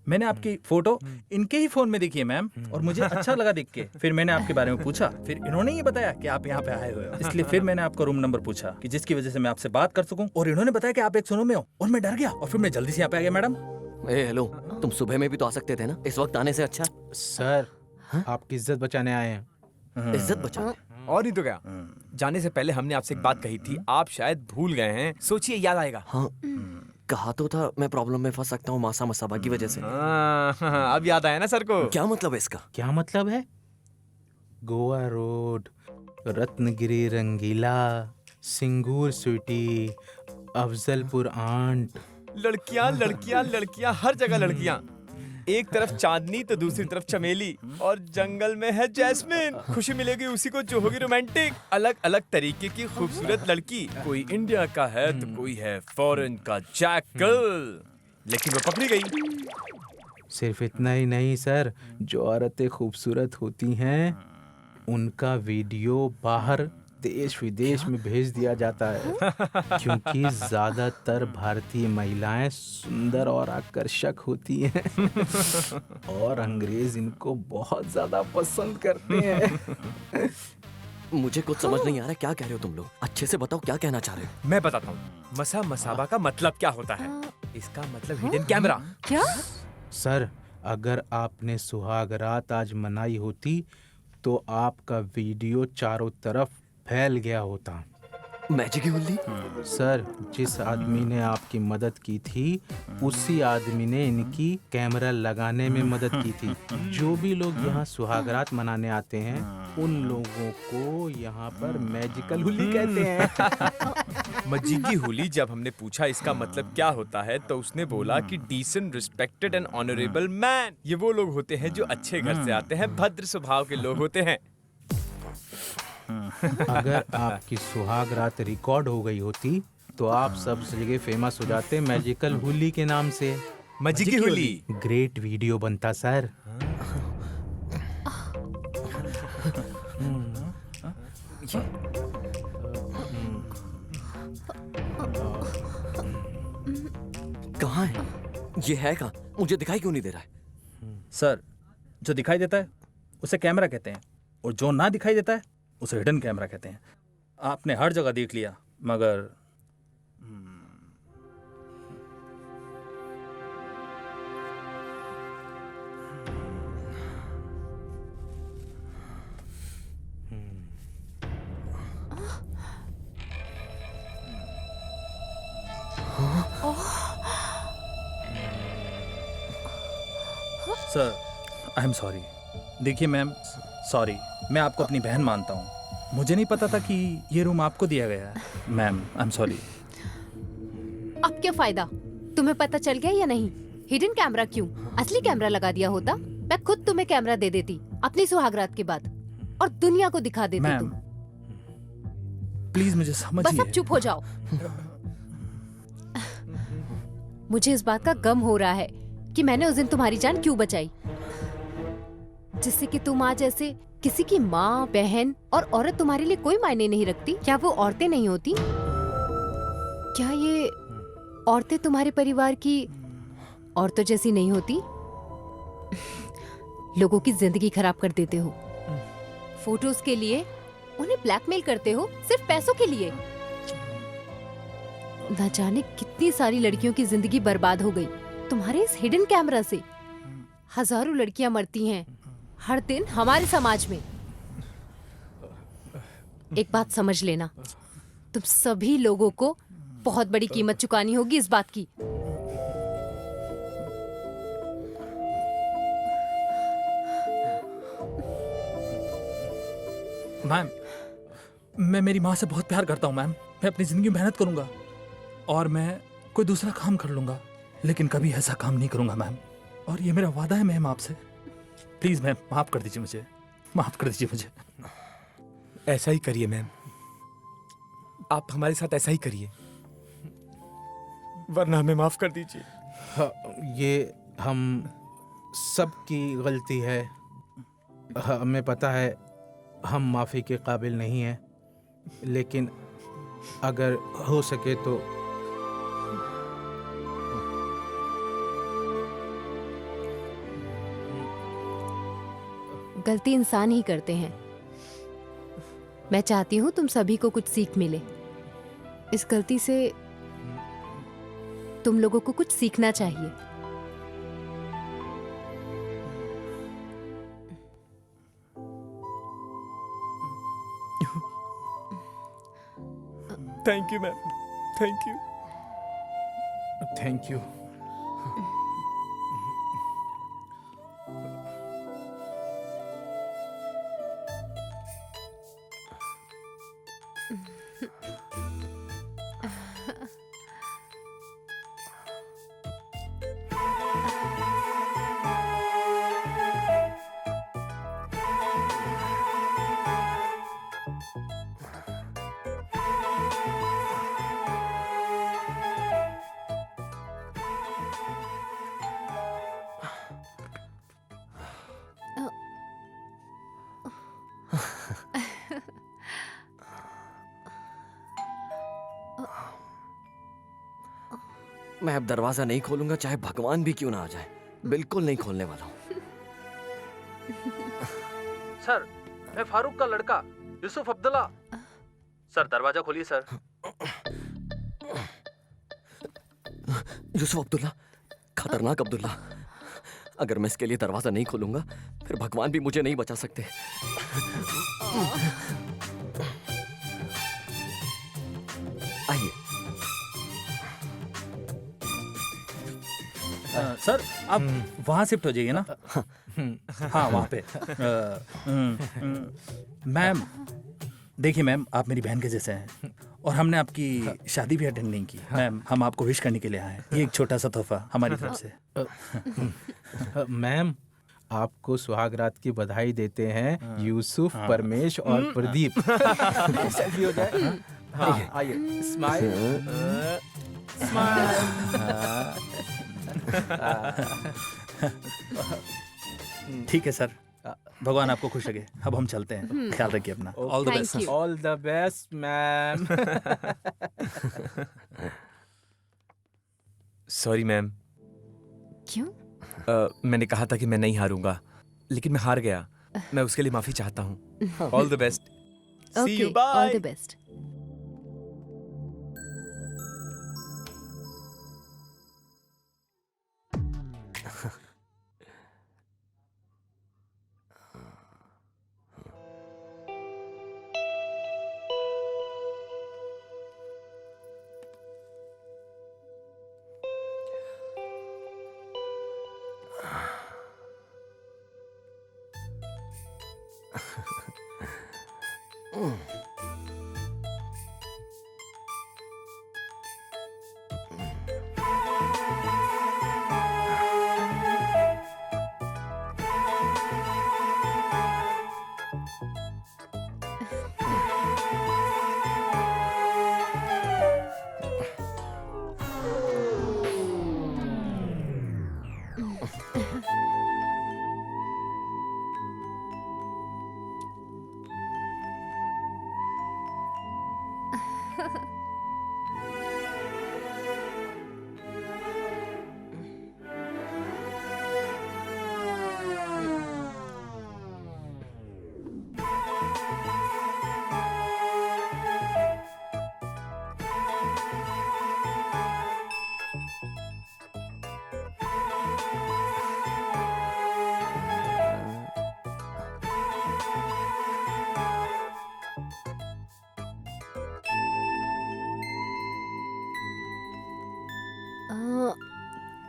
मैंने आपकी फोटो इनके ही फोन में देखी है मैम, और मुझे अच्छा लगा देख के। फिर मैंने आपके बारे में पूछा, फिर इन्होंने ये बताया कि आप यहाँ पे आए हुए हो। इसलिए फिर मैंने आपका रूम नंबर पूछा कि जिसकी वजह से मैं आपसे बात कर सकूं, और इन्होंने बताया कि आप 109 में हो, और मैं डर गया और फिर मैं जल्दी से यहाँ पे आ गया मैडम। हेलो, तुम सुबह में भी तो आ सकते थे ना, इस वक्त आने से अच्छा। सर, आपकी इज्जत बचाने आए हैं। इज्जत बचाने? और नहीं तो क्या। जाने से पहले हमने आपसे एक बात कही थी, आप शायद भूल गए हैं। सोचिए, याद आएगा। हाँ। कहा तो था मैं प्रॉब्लम में फंस सकता हूँ मासा मसाबा की वजह से। हाँ, अब याद आया ना सर को। क्या मतलब है इसका? क्या मतलब है? गोवा रोड, रत्नगिरी रंगीला, सिंगूर स्वीटी, अफजलपुर आंट। लड़कियां लड़कियां लड़कियां, हर जगह लड़कियां। एक तरफ चांदनी तो दूसरी तरफ चमेली, और जंगल में है जैस्मिन। खुशी मिलेगी उसी को जो होगी रोमांटिक। अलग अलग तरीके की खूबसूरत लड़की, कोई इंडिया का है तो कोई है फॉरेन का जैकल, लेकिन वो पकड़ी गई। सिर्फ इतना ही नहीं सर, जो औरतें खूबसूरत होती हैं उनका वीडियो बाहर देश विदेश में भेज दिया जाता है, क्योंकि ज्यादातर भारतीय महिलाएं सुंदर और आकर्षक होती हैं और अंग्रेज इनको बहुत ज्यादा पसंद करते हैं। मुझे कुछ समझ नहीं आ रहा, क्या कह रहे हो तुम लोग? अच्छे से बताओ क्या कहना चाह रहे हो। मैं बताता हूँ मसा मसाबा का मतलब क्या होता है। इसका मतलब हिडन कैमरा। क्या? सर, अगर आपने सुहाग रात आज मनाई होती तो आपका वीडियो चारों तरफ फैल गया होता। मैजिक की गुल्ली? सर, जिस आदमी ने आपकी मदद की थी उसी आदमी ने इनकी कैमरा लगाने में मदद की थी। जो भी लोग यहाँ सुहागरात मनाने आते हैं उन लोगों को यहाँ पर मैजिकल होली कहते हैं। मजीगी होली। जब हमने पूछा इसका मतलब क्या होता है तो उसने बोला कि decent, respected and honourable man. ये वो लोग होते हैं जो अच्छे घर से आते हैं, भद्र स्वभाव के लोग होते हैं। अगर आपकी सुहाग रात रिकॉर्ड हो गई होती तो आप सब जगह फेमस हो जाते मैजिकल होली के नाम से। मजीगी होली। ग्रेट वीडियो बनता सर। कहाँ है ये? है कहाँ? मुझे दिखाई क्यों नहीं दे रहा है? सर, जो दिखाई देता है उसे कैमरा कहते हैं, और जो ना दिखाई देता है उसे हिडन कैमरा कहते हैं। आपने हर जगह देख लिया, मगर सर, आई एम सॉरी। देखिए मैम, सॉरी, मैं आपको अपनी बहन मानता हूँ। मुझे नहीं पता था कि ये रूम आपको दिया गया है। Ma'am, I am sorry. अब क्या फायदा? तुम्हें पता चल गया या नहीं? हिडन कैमरा क्यों? असली कैमरा लगा दिया होता, मैं खुद तुम्हें कैमरा दे देती अपनी सुहागरात के बाद, और दुनिया को दिखा देती मैम, तुम। प्लीज मुझे बस समझिए। अब चुप हो जाओ। मुझे इस बात का गम हो रहा है कि मैंने उस दिन तुम्हारी जान क्यों बचाई, जिससे कि तुम आज ऐसे किसी की माँ, बहन और औरत तुम्हारे लिए कोई मायने नहीं रखती। क्या वो औरतें नहीं होती? क्या ये औरतें तुम्हारे परिवार की औरतों जैसी नहीं होती? लोगों की जिंदगी खराब कर देते हो फोटोज के लिए, उन्हें ब्लैकमेल करते हो सिर्फ पैसों के लिए। न जाने कितनी सारी लड़कियों की जिंदगी बर्बाद हो गई तुम्हारे इस हिडन कैमरा से। हजारों लड़कियां मरती हैं हर दिन हमारे समाज में। एक बात समझ लेना, तुम सभी लोगों को बहुत बड़ी कीमत चुकानी होगी इस बात की। मैम, मैं मेरी माँ से बहुत प्यार करता हूँ मैम। मैं अपनी जिंदगी में मेहनत करूंगा और मैं कोई दूसरा काम कर लूंगा, लेकिन कभी ऐसा काम नहीं करूंगा मैम। और ये मेरा वादा है मैम आपसे। प्लीज मैम, माफ कर दीजिए मुझे, माफ कर दीजिए मुझे। ऐसा ही करिए मैम, आप हमारे साथ ऐसा ही करिए, वरना हमें माफ कर दीजिए। हाँ, ये हम सबकी गलती है। हमें पता है हम माफ़ी के काबिल नहीं हैं, लेकिन अगर हो सके तो गलती इंसान ही करते हैं। मैं चाहती हूँ तुम सभी को कुछ सीख मिले। इस गलती से तुम लोगों को कुछ सीखना चाहिए। Thank you ma'am, thank you. Thank you. मैं अब दरवाजा नहीं खोलूंगा, चाहे भगवान भी क्यों ना आ जाए। बिल्कुल नहीं खोलने वाला हूँ। सर, मैं फारूक का लड़का यूसुफ अब्दुल्ला। सर दरवाजा खोलिए सर। यूसुफ अब्दुल्ला, खतरनाक अब्दुल्ला। अगर मैं इसके लिए दरवाजा नहीं खोलूंगा फिर भगवान भी मुझे नहीं बचा सकते। आइए। सर आप वहाँ शिफ्ट हो जाइए ना। हाँ वहाँ पे। मैम देखिए मैम, आप मेरी बहन के जैसे हैं और हमने आपकी शादी भी अटेंड नहीं की। मैम हम आपको विश करने के लिए आए हैं। ये एक छोटा सा तोहफा हमारी तरफ से। मैम आपको सुहागरात की बधाई देते हैं यूसुफ, परमेश और प्रदीप। सेल्फी हो जाए। हाँ, आइए। स्माइल ठीक है सर, भगवान आपको खुश रखे। अब हम चलते हैं, ख्याल रखिए अपना। All the best. All the best ma'am. Sorry ma'am. क्यों? मैंने कहा था कि मैं नहीं हारूंगा, लेकिन मैं हार गया। मैं उसके लिए माफी चाहता हूँ। All the best. See you, bye. All the best.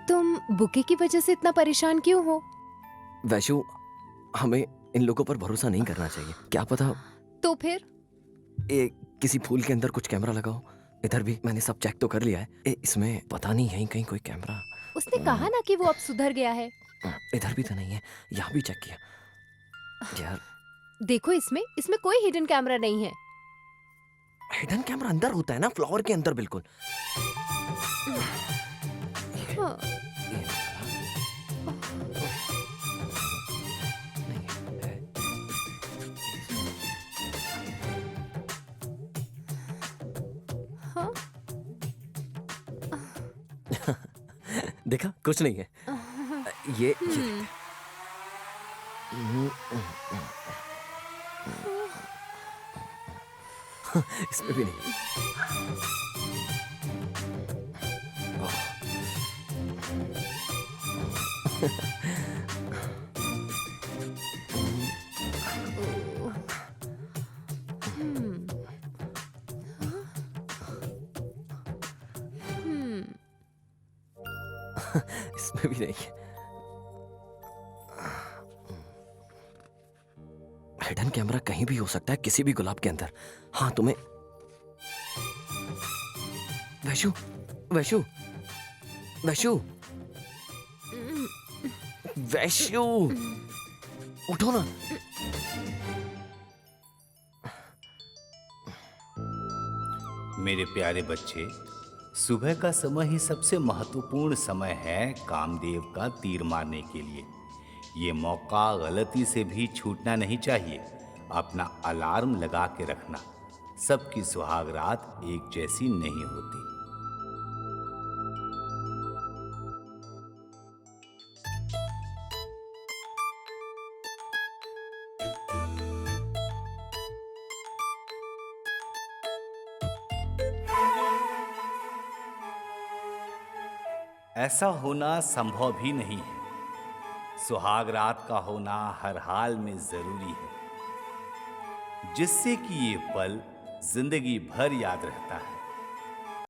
तुम बुके की वजह से इतना परेशान क्यों हो? वैशु, हमें इन लोगों पर भरोसा नहीं करना चाहिए। क्या पता तो फिर? किसी फूल के अंदर कुछ कैमरा लगा हो। इधर भी मैंने सब चेक तो कर लिया है। इसमें पता नहीं यहीं कहीं कोई कैमरा। उसने कहा ना कि वो अब सुधर गया है। इधर भी तो नहीं है, यहाँ भी चेक किया। यार देखो, इसमें कोई हिडन कैमरा नहीं है। हिडन कैमरा अंदर होता है ना, फ्लावर के अंदर बिल्कुल। हाँ। हाँ? देखा, कुछ नहीं है। ये इसमें भी नहीं है। में भी नहीं। हिडन कैमरा कहीं भी हो सकता है, किसी भी गुलाब के अंदर। हाँ तुम्हें वैशु, वैशु, वैशु, वैशु, उठो ना। मेरे प्यारे बच्चे, सुबह का समय ही सबसे महत्वपूर्ण समय है कामदेव का तीर मारने के लिए। ये मौका गलती से भी छूटना नहीं चाहिए। अपना अलार्म लगा के रखना। सबकी सुहाग रात एक जैसी नहीं होती। ऐसा होना संभव भी नहीं है। सुहाग रात का होना हर हाल में जरूरी है, जिससे कि ये पल जिंदगी भर याद रहता है।